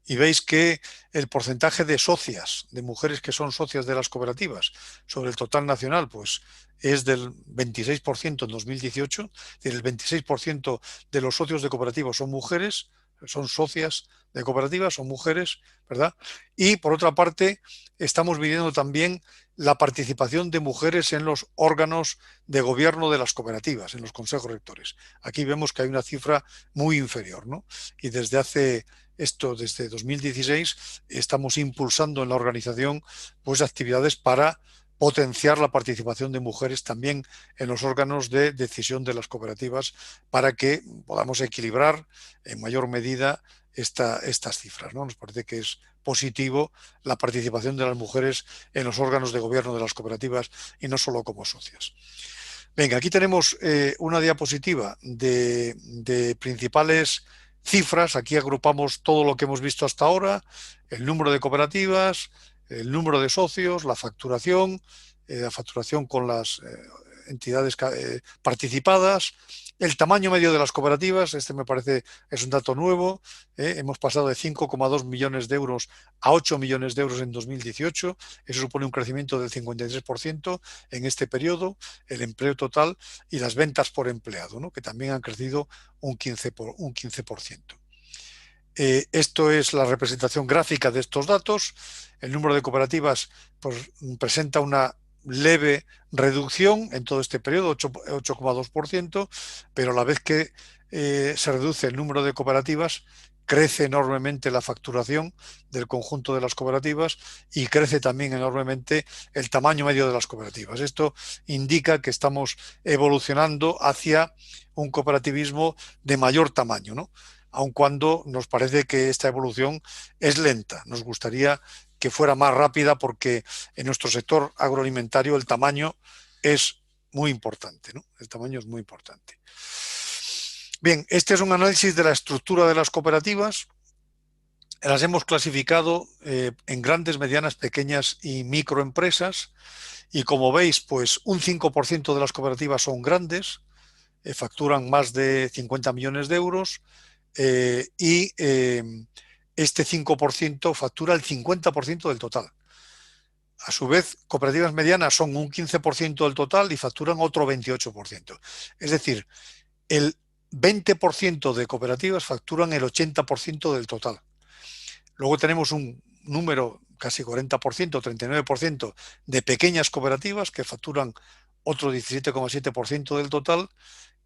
Y veis que el porcentaje de socias, de mujeres que son socias de las cooperativas, sobre el total nacional, pues es del 26% en 2018. Es decir, el 26% de los socios de cooperativas son mujeres, son socias de cooperativas, son mujeres, ¿verdad? Y por otra parte, estamos viendo también la participación de mujeres en los órganos de gobierno de las cooperativas, en los consejos rectores. Aquí vemos que hay una cifra muy inferior, ¿no? Y desde 2016, estamos impulsando en la organización pues actividades para potenciar la participación de mujeres también en los órganos de decisión de las cooperativas, para que podamos equilibrar en mayor medida estas cifras, ¿no? Nos parece que es positivo la participación de las mujeres en los órganos de gobierno de las cooperativas y no solo como socias. Venga, aquí tenemos una diapositiva de principales cifras. Aquí agrupamos todo lo que hemos visto hasta ahora: el número de cooperativas, el número de socios, la facturación con las entidades participadas, el tamaño medio de las cooperativas. Este me parece es un dato nuevo. Hemos pasado de 5,2 millones de euros a 8 millones de euros en 2018. Eso supone un crecimiento del 53% en este periodo. El empleo total y las ventas por empleado, ¿no? Que también han crecido un 15%. Esto es la representación gráfica de estos datos. El número de cooperativas pues, presenta una leve reducción en todo este periodo, 8,2%, pero a la vez que se reduce el número de cooperativas, crece enormemente la facturación del conjunto de las cooperativas y crece también enormemente el tamaño medio de las cooperativas. Esto indica que estamos evolucionando hacia un cooperativismo de mayor tamaño, ¿no? Aun cuando nos parece que esta evolución es lenta. Nos gustaría que fuera más rápida, porque en nuestro sector agroalimentario el tamaño es muy importante, ¿no? El tamaño es muy importante. Bien, este es un análisis de la estructura de las cooperativas. las hemos clasificado en grandes, medianas, pequeñas y microempresas. Y como veis, pues un 5% de las cooperativas son grandes, facturan más de 50 millones de euros y este 5% factura el 50% del total. A su vez, cooperativas medianas son un 15% del total y facturan otro 28%. Es decir, el 20% de cooperativas facturan el 80% del total. Luego tenemos un número, casi 40%, 39% de pequeñas cooperativas que facturan otro 17,7% del total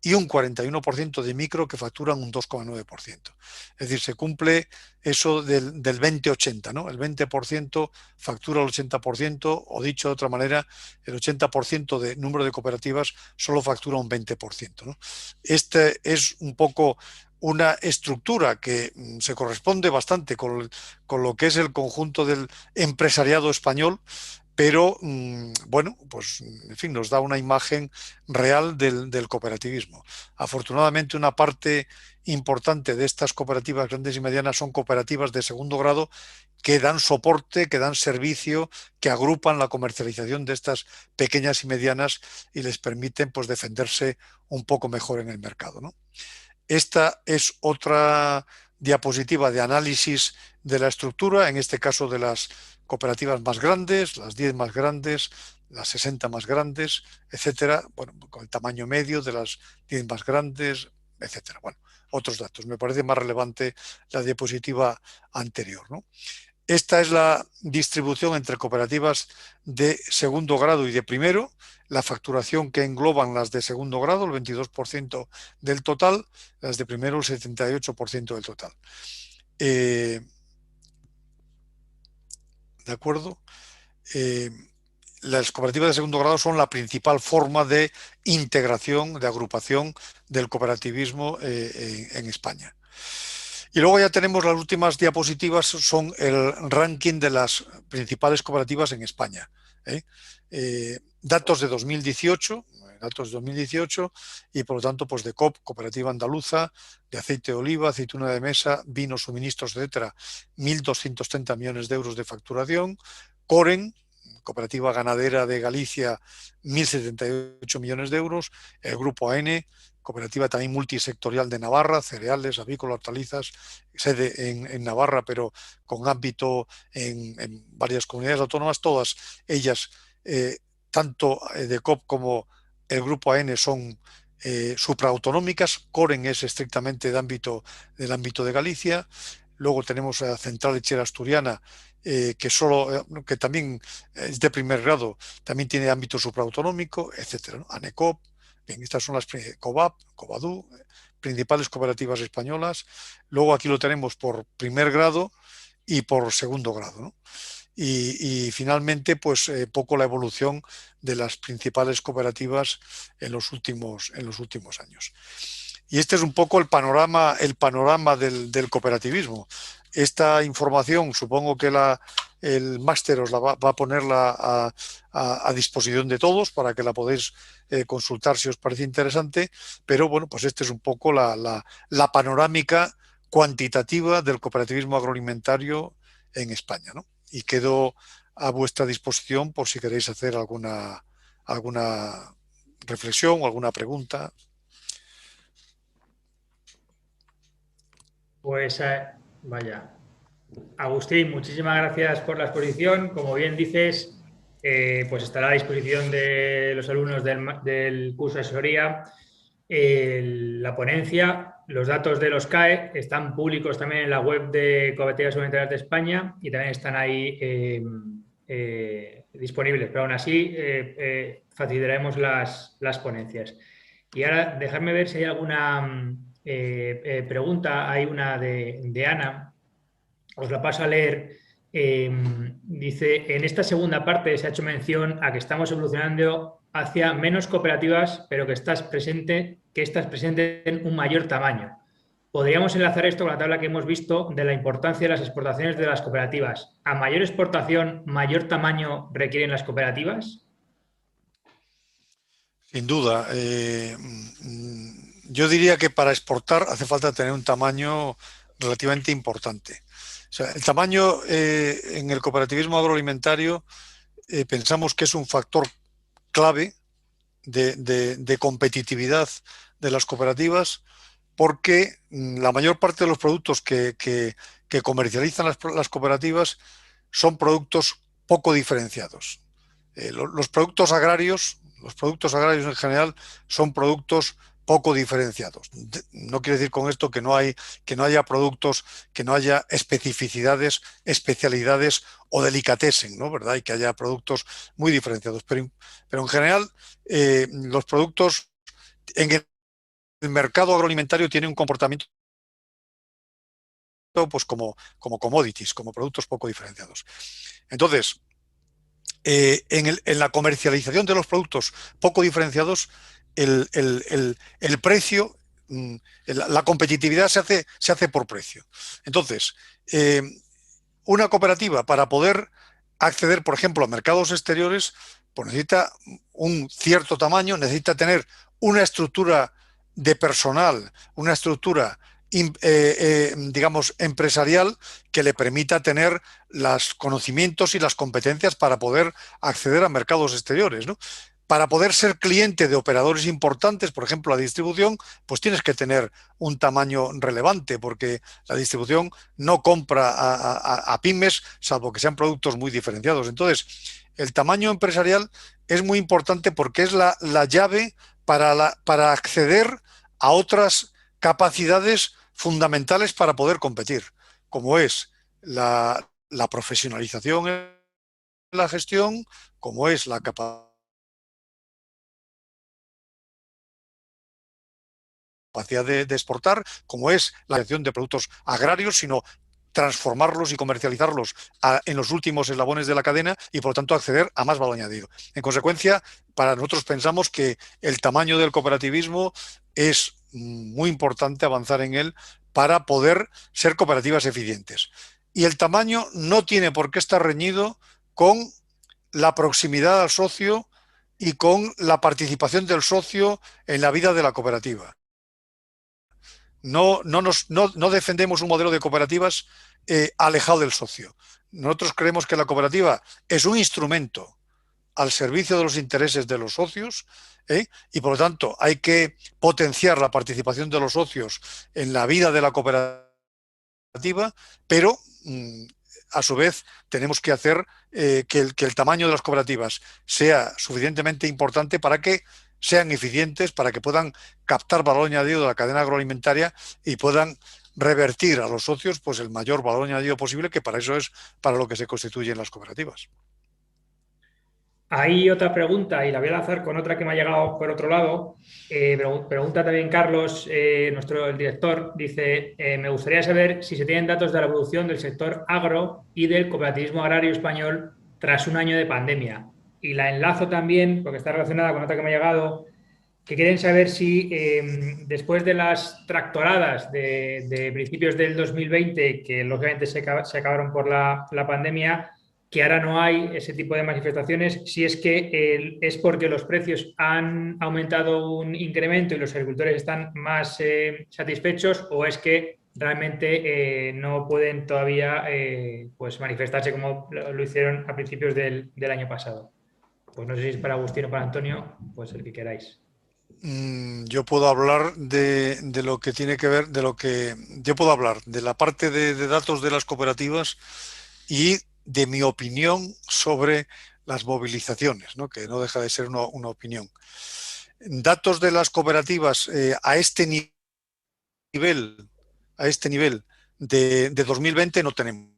y un 41% de micro que facturan un 2,9%. Es decir, se cumple eso del 20-80, ¿no? El 20% factura el 80%, o dicho de otra manera, el 80% de número de cooperativas solo factura un 20%, ¿no? Este es un poco una estructura que se corresponde bastante con lo que es el conjunto del empresariado español, pero bueno, pues en fin, nos da una imagen real del cooperativismo. Afortunadamente, una parte importante de estas cooperativas grandes y medianas son cooperativas de segundo grado que dan soporte, que dan servicio, que agrupan la comercialización de estas pequeñas y medianas y les permiten pues defenderse un poco mejor en el mercado, ¿no? Esta es otra diapositiva de análisis de la estructura, en este caso de las cooperativas más grandes, las 10 más grandes, las 60 más grandes, etcétera. Bueno, con el tamaño medio de las 10 más grandes, etcétera. Bueno, otros datos. Me parece más relevante la diapositiva anterior, ¿no? Esta es la distribución entre cooperativas de segundo grado y de primero, la facturación que engloban las de segundo grado, el 22% del total, las de primero el 78% del total. ¿De acuerdo? Las cooperativas de segundo grado son la principal forma de integración, de agrupación del cooperativismo en España. Y luego ya tenemos las últimas diapositivas, son el ranking de las principales cooperativas en España. Datos de 2018, y por lo tanto pues de COP, Cooperativa Andaluza, de aceite de oliva, aceituna de mesa, vinos, suministros, etcétera, 1.230 millones de euros de facturación. Coren, Cooperativa Ganadera de Galicia, 1.078 millones de euros. El Grupo AN, cooperativa también multisectorial de Navarra, cereales, avícolas, hortalizas, sede en Navarra, pero con ámbito en varias comunidades autónomas, todas ellas, tanto de COP como el Grupo AN son supraautonómicas. Coren es estrictamente del ámbito de Galicia. Luego tenemos a Central Lechera Asturiana, que también es de primer grado, también tiene ámbito supraautonómico, etcétera, ¿no? ANECOP. Bien, estas son las COVAP, COVADU, principales cooperativas españolas. Luego aquí lo tenemos por primer grado y por segundo grado, ¿no? Y finalmente, pues poco la evolución de las principales cooperativas en los últimos años. Y este es un poco el panorama del cooperativismo. Esta información, supongo que el máster os la va a ponerla a disposición de todos para que la podáis consultar si os parece interesante, pero bueno, pues este es un poco la panorámica cuantitativa del cooperativismo agroalimentario en España, ¿no? Y quedo a vuestra disposición por si queréis hacer alguna reflexión o alguna pregunta. Pues vaya. Agustín, muchísimas gracias por la exposición. Como bien dices, pues estará a disposición de los alumnos del curso de asesoría la ponencia. Los datos de los CAE están públicos también en la web de Cooperativas Agroalimentarias de España y también están ahí disponibles, pero aún así facilitaremos las ponencias. Y ahora dejadme ver si hay alguna pregunta. Hay una de Ana. Os la paso a leer. Dice, en esta segunda parte se ha hecho mención a que estamos evolucionando hacia menos cooperativas, pero que estas presenten un mayor tamaño. ¿Podríamos enlazar esto con la tabla que hemos visto de la importancia de las exportaciones de las cooperativas? ¿A mayor exportación, mayor tamaño requieren las cooperativas? Sin duda. Yo diría que para exportar hace falta tener un tamaño relativamente importante. sea, el tamaño en el cooperativismo agroalimentario pensamos que es un factor clave de competitividad de las cooperativas, porque la mayor parte de los productos que comercializan las cooperativas son productos poco diferenciados. Los productos agrarios en general son productos poco diferenciados. No quiere decir con esto que no haya productos, que no haya especificidades, especialidades o delicatessen, ¿no? ¿Verdad? Y que haya productos muy diferenciados. Pero en general, los productos en el mercado agroalimentario tienen un comportamiento pues como commodities, como productos poco diferenciados. Entonces, en la comercialización de los productos poco diferenciados, el precio, la competitividad se hace por precio. Entonces, una cooperativa, para poder acceder, por ejemplo, a mercados exteriores, pues necesita un cierto tamaño, necesita tener una estructura de personal, una estructura digamos, empresarial, que le permita tener los conocimientos y las competencias para poder acceder a mercados exteriores, ¿no? Para poder ser cliente de operadores importantes, por ejemplo, la distribución, pues tienes que tener un tamaño relevante, porque la distribución no compra a pymes, salvo que sean productos muy diferenciados. Entonces, el tamaño empresarial es muy importante porque es la llave para acceder a otras capacidades fundamentales para poder competir, como es la profesionalización en la gestión, como es la capacidad de exportar, como es la creación de productos agrarios, sino transformarlos y comercializarlos en los últimos eslabones de la cadena y, por lo tanto, acceder a más valor añadido. En consecuencia, para nosotros pensamos que el tamaño del cooperativismo es muy importante avanzar en él para poder ser cooperativas eficientes. Y el tamaño no tiene por qué estar reñido con la proximidad al socio y con la participación del socio en la vida de la cooperativa. No defendemos un modelo de cooperativas alejado del socio. Nosotros creemos que la cooperativa es un instrumento al servicio de los intereses de los socios, y por lo tanto hay que potenciar la participación de los socios en la vida de la cooperativa, pero a su vez tenemos que hacer que el tamaño de las cooperativas sea suficientemente importante para que sean eficientes, para que puedan captar valor añadido de la cadena agroalimentaria y puedan revertir a los socios pues el mayor valor añadido posible, que para eso es para lo que se constituyen las cooperativas. Hay otra pregunta, y la voy a lanzar con otra que me ha llegado por otro lado. Pregunta también Carlos, el director, dice, me gustaría saber si se tienen datos de la evolución del sector agro y del cooperativismo agrario español tras un año de pandemia. Y la enlazo también, porque está relacionada con otra que me ha llegado, que quieren saber si después de las tractoradas de principios del 2020, que lógicamente se acabaron por la pandemia, que ahora no hay ese tipo de manifestaciones, si es que es porque los precios han aumentado un incremento y los agricultores están más satisfechos, o es que realmente no pueden todavía pues manifestarse como lo hicieron a principios del año pasado. Pues no sé si es para Agustín o para Antonio, pues el que queráis. Yo puedo hablar de lo que tiene que ver, yo puedo hablar de la parte de datos de las cooperativas y de mi opinión sobre las movilizaciones, ¿no? Que no deja de ser una opinión. Datos de las cooperativas a este nivel de 2020 no tenemos.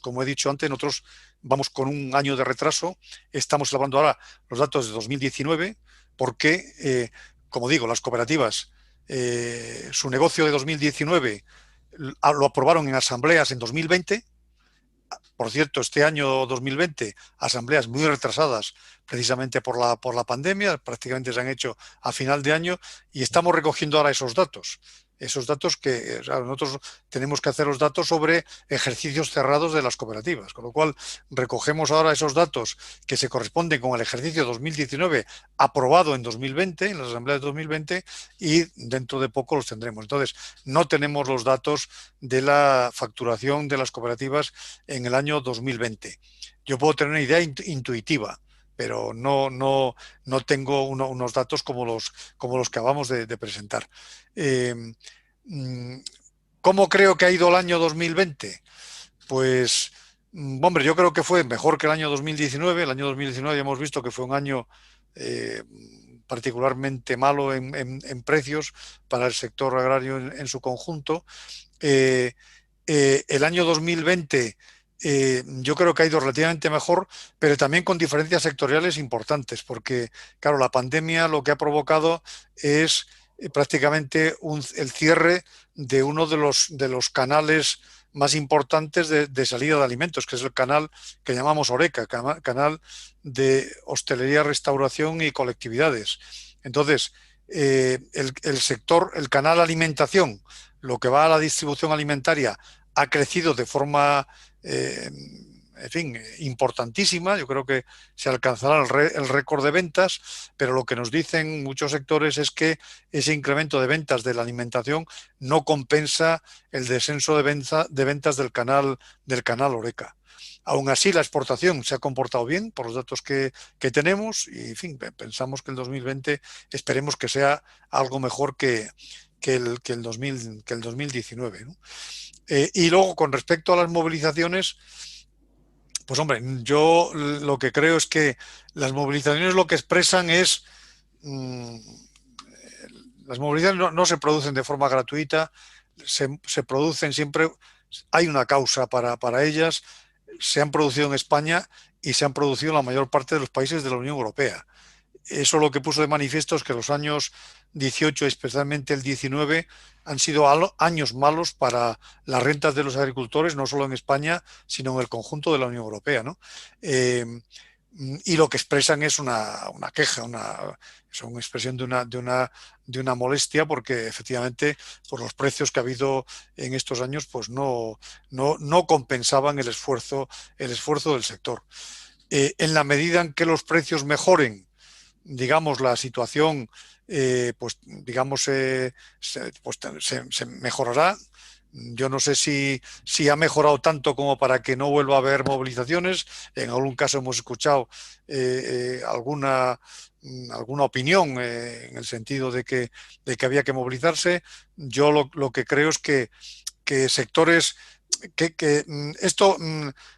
Como he dicho antes, nosotros vamos con un año de retraso. Estamos elaborando ahora los datos de 2019 porque, como digo, las cooperativas, su negocio de 2019 lo aprobaron en asambleas en 2020. Por cierto, este año 2020, asambleas muy retrasadas precisamente por la pandemia, prácticamente se han hecho a final de año, y estamos recogiendo ahora esos datos. Esos datos que nosotros tenemos que hacer los datos sobre ejercicios cerrados de las cooperativas, con lo cual recogemos ahora esos datos que se corresponden con el ejercicio 2019 aprobado en 2020, en la Asamblea de 2020, y dentro de poco los tendremos. Entonces, no tenemos los datos de la facturación de las cooperativas en el año 2020. Yo puedo tener una idea intuitiva, pero no tengo unos datos como los que acabamos de presentar. ¿Cómo creo que ha ido el año 2020? Pues, hombre, yo creo que fue mejor que el año 2019. El año 2019 ya hemos visto que fue un año particularmente malo en precios para el sector agrario en su conjunto. El año 2020 yo creo que ha ido relativamente mejor, pero también con diferencias sectoriales importantes, porque, claro, la pandemia lo que ha provocado es prácticamente el cierre de uno de los canales más importantes de salida de alimentos, que es el canal que llamamos Horeca, canal de hostelería, restauración y colectividades. Entonces, el sector, el canal alimentación, lo que va a la distribución alimentaria, ha crecido de forma, en fin, importantísima. Yo creo que se alcanzará el récord de ventas, pero lo que nos dicen muchos sectores es que ese incremento de ventas de la alimentación no compensa el descenso de ventas del canal Horeca. Aún así, la exportación se ha comportado bien por los datos que tenemos y, en fin, pensamos que el 2020 esperemos que sea algo mejor que el 2019, ¿no? Y luego, con respecto a las movilizaciones, pues hombre, yo lo que creo es que las movilizaciones lo que expresan es... las movilizaciones no se producen de forma gratuita, se producen siempre, hay una causa para ellas, se han producido en España y se han producido en la mayor parte de los países de la Unión Europea. Eso lo que puso de manifiesto es que los años 18, especialmente el 19, han sido años malos para las rentas de los agricultores, no solo en España, sino en el conjunto de la Unión Europea, ¿no? Y lo que expresan es una queja, es una expresión de una molestia, porque efectivamente por los precios que ha habido en estos años pues no compensaban el esfuerzo del sector. En la medida en que los precios mejoren, digamos, la situación pues digamos se mejorará. Yo no sé si ha mejorado tanto como para que no vuelva a haber movilizaciones. En algún caso hemos escuchado alguna opinión en el sentido de que había que movilizarse. Yo lo que creo es que sectores que esto,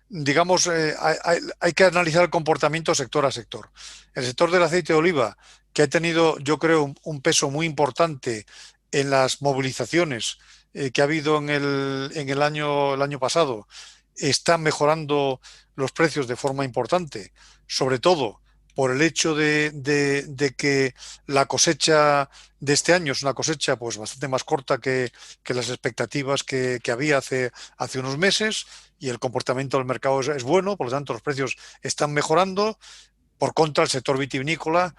digamos, hay que analizar el comportamiento sector a sector. El sector del aceite de oliva, que ha tenido, yo creo, un peso muy importante en las movilizaciones que ha habido en el año pasado, está mejorando los precios de forma importante, sobre todo por el hecho de que la cosecha de este año es una cosecha pues bastante más corta que las expectativas que había hace unos meses, y el comportamiento del mercado es bueno, por lo tanto los precios están mejorando. Por contra, el sector vitivinícola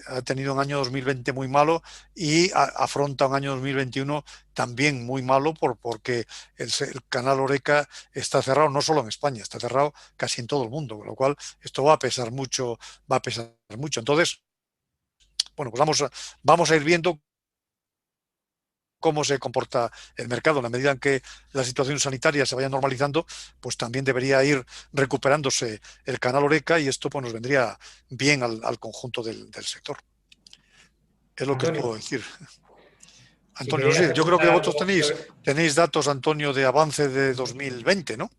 ha tenido un año 2020 muy malo y afronta un año 2021 también muy malo porque el canal Horeca está cerrado no solo en España, está cerrado casi en todo el mundo, con lo cual esto va a pesar mucho, Entonces, bueno, pues vamos a ir viendo cómo se comporta el mercado. En la medida en que la situación sanitaria se vaya normalizando, pues también debería ir recuperándose el canal Horeca, y esto pues nos vendría bien al conjunto del sector. Es lo que os puedo decir. Antonio, sí, yo creo que vosotros tenéis datos, Antonio, de avance de 2020, ¿no?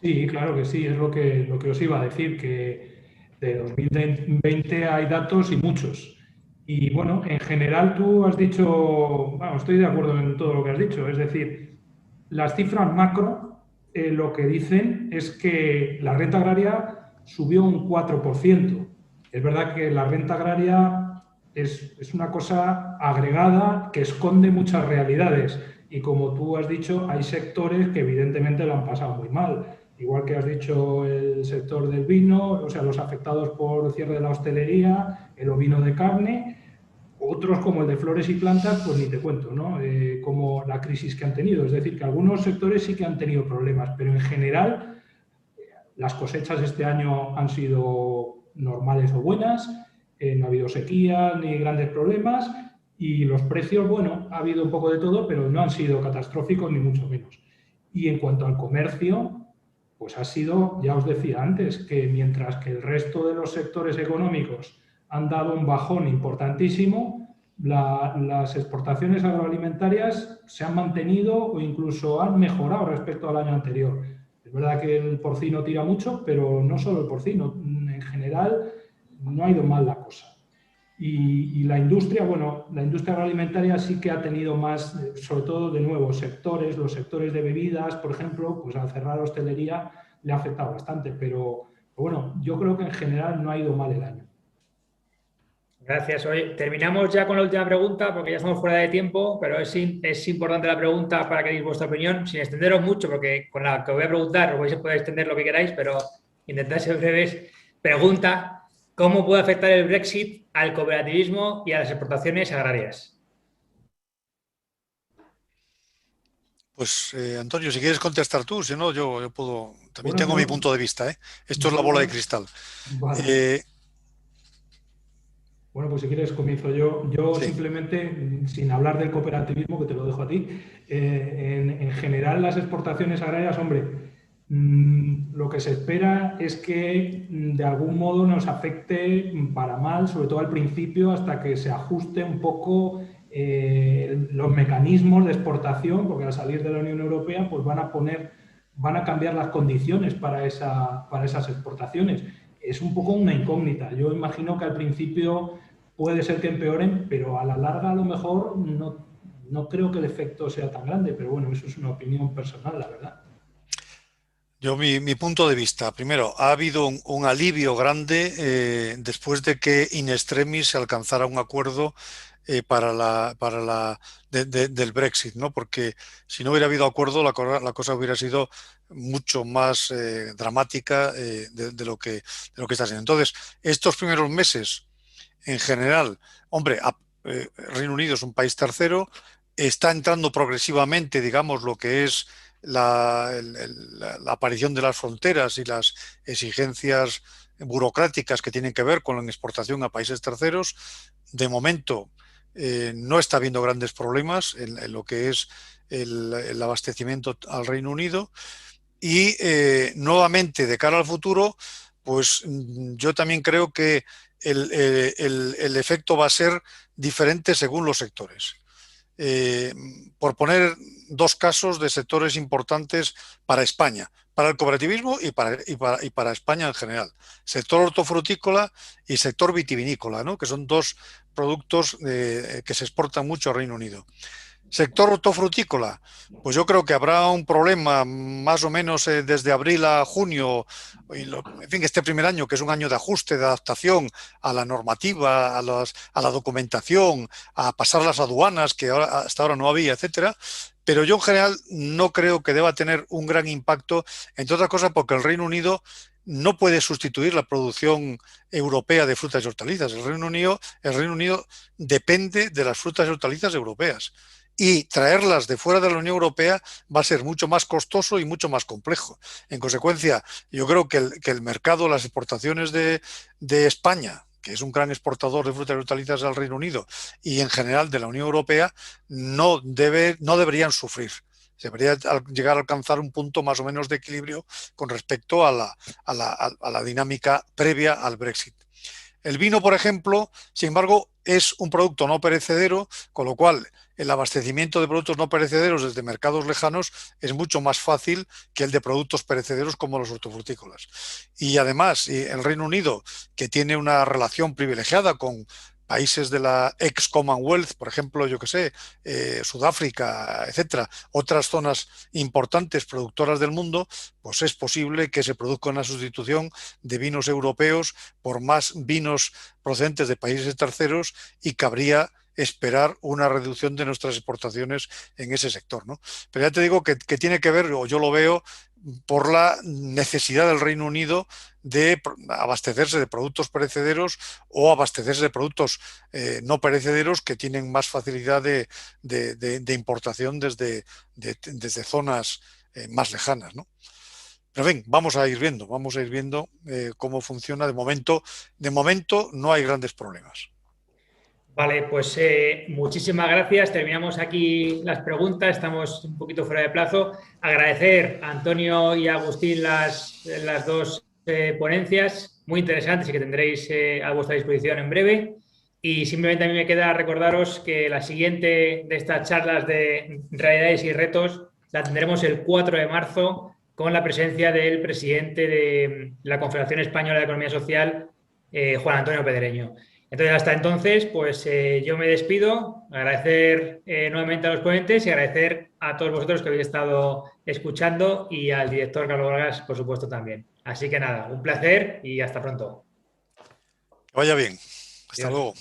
Sí, claro que sí, es lo que os iba a decir, que de 2020 hay datos y muchos. Y bueno, en general tú has dicho, bueno, estoy de acuerdo en todo lo que has dicho, es decir, las cifras macro lo que dicen es que la renta agraria subió un 4%. Es verdad que la renta agraria es una cosa agregada que esconde muchas realidades, y como tú has dicho, hay sectores que evidentemente lo han pasado muy mal. Igual que has dicho, el sector del vino, o sea, los afectados por cierre de la hostelería, el ovino de carne. Otros, como el de flores y plantas, pues ni te cuento, ¿no? Como la crisis que han tenido. Es decir, que algunos sectores sí que han tenido problemas, pero en general las cosechas este año han sido normales o buenas, no ha habido sequía ni grandes problemas y los precios, bueno, ha habido un poco de todo, pero no han sido catastróficos ni mucho menos. Y en cuanto al comercio, pues ha sido, ya os decía antes, que mientras que el resto de los sectores económicos han dado un bajón importantísimo, las exportaciones agroalimentarias se han mantenido o incluso han mejorado respecto al año anterior. Es verdad que el porcino tira mucho, pero no solo el porcino, en general no ha ido mal la cosa. Y la industria, bueno, la industria agroalimentaria sí que ha tenido más, sobre todo de nuevo, sectores, los sectores de bebidas, por ejemplo, pues al cerrar la hostelería le ha afectado bastante, pero bueno, yo creo que en general no ha ido mal el año. Gracias. Oye, terminamos ya con la última pregunta porque ya estamos fuera de tiempo, pero es importante la pregunta para que deis vuestra opinión, sin extenderos mucho, porque con la que voy a preguntar os podéis extender lo que queráis, pero intentad ser breves. Pregunta: ¿cómo puede afectar el Brexit al cooperativismo y a las exportaciones agrarias? Pues, Antonio, si quieres contestar tú, si no, yo puedo. También Bueno, tengo mi punto de vista, ¿eh? Esto es la bola de cristal. Vale. Bueno, pues si quieres comienzo yo. Yo Sí. simplemente, sin hablar del cooperativismo, que te lo dejo a ti, en general las exportaciones agrarias, hombre, lo que se espera es que de algún modo nos afecte para mal, sobre todo al principio, hasta que se ajuste un poco los mecanismos de exportación, porque al salir de la Unión Europea pues van a cambiar las condiciones para esas exportaciones. Es un poco una incógnita. Yo imagino que al principio puede ser que empeoren, pero a la larga a lo mejor no creo que el efecto sea tan grande, pero bueno, eso es una opinión personal, la verdad. Yo, mi punto de vista, primero, ha habido un alivio grande después de que in extremis se alcanzara un acuerdo del Brexit, ¿no? Porque si no hubiera habido acuerdo, la cosa hubiera sido mucho más dramática de lo que está siendo. Entonces, estos primeros meses, en general, hombre, Reino Unido es un país tercero, está entrando progresivamente, digamos, lo que es la aparición de las fronteras y las exigencias burocráticas que tienen que ver con la exportación a países terceros. De momento no está habiendo grandes problemas en lo que es el abastecimiento al Reino Unido y nuevamente de cara al futuro, pues yo también creo que el efecto va a ser diferente según los sectores. Por poner dos casos de sectores importantes para España, para el cooperativismo y para España en general. Sector hortofrutícola y sector vitivinícola, ¿no? Que son dos productos que se exportan mucho al Reino Unido. Sector hortofrutícola, pues yo creo que habrá un problema más o menos desde abril a junio, en fin, este primer año, que es un año de ajuste, de adaptación a la normativa, a la documentación, a pasar las aduanas, que hasta ahora no había, etcétera. Pero yo en general no creo que deba tener un gran impacto, entre otras cosas porque el Reino Unido no puede sustituir la producción europea de frutas y hortalizas. El Reino Unido depende de las frutas y hortalizas europeas. Y traerlas de fuera de la Unión Europea va a ser mucho más costoso y mucho más complejo. En consecuencia, yo creo que el mercado, las exportaciones de España, que es un gran exportador de frutas y hortalizas al Reino Unido y en general de la Unión Europea, no deberían sufrir. Debería llegar a alcanzar un punto más o menos de equilibrio con respecto a la dinámica previa al Brexit. El vino, por ejemplo, sin embargo, es un producto no perecedero, con lo cual el abastecimiento de productos no perecederos desde mercados lejanos es mucho más fácil que el de productos perecederos como los hortofrutícolas. Y además, el Reino Unido, que tiene una relación privilegiada con países de la ex-Commonwealth, por ejemplo, yo que sé, Sudáfrica, etcétera, otras zonas importantes productoras del mundo, pues es posible que se produzca una sustitución de vinos europeos por más vinos procedentes de países terceros y cabría esperar una reducción de nuestras exportaciones en ese sector, ¿no? Pero ya te digo que tiene que ver, o yo lo veo, por la necesidad del Reino Unido de abastecerse de productos perecederos o abastecerse de productos no perecederos que tienen más facilidad de importación desde zonas más lejanas, ¿no? Pero bien, vamos a ir viendo cómo funciona. De momento no hay grandes problemas. Vale, pues muchísimas gracias. Terminamos aquí las preguntas. Estamos un poquito fuera de plazo. Agradecer a Antonio y a Agustín las dos ponencias muy interesantes y que tendréis a vuestra disposición en breve. Y simplemente a mí me queda recordaros que la siguiente de estas charlas de realidades y retos la tendremos el 4 de marzo con la presencia del presidente de la Confederación Española de Economía Social, Juan Antonio Pedreño. Entonces, hasta entonces, pues yo me despido, agradecer nuevamente a los ponentes y agradecer a todos vosotros que habéis estado escuchando y al director Carlos Vargas, por supuesto, también. Así que nada, un placer y hasta pronto. Que vaya bien. Hasta luego.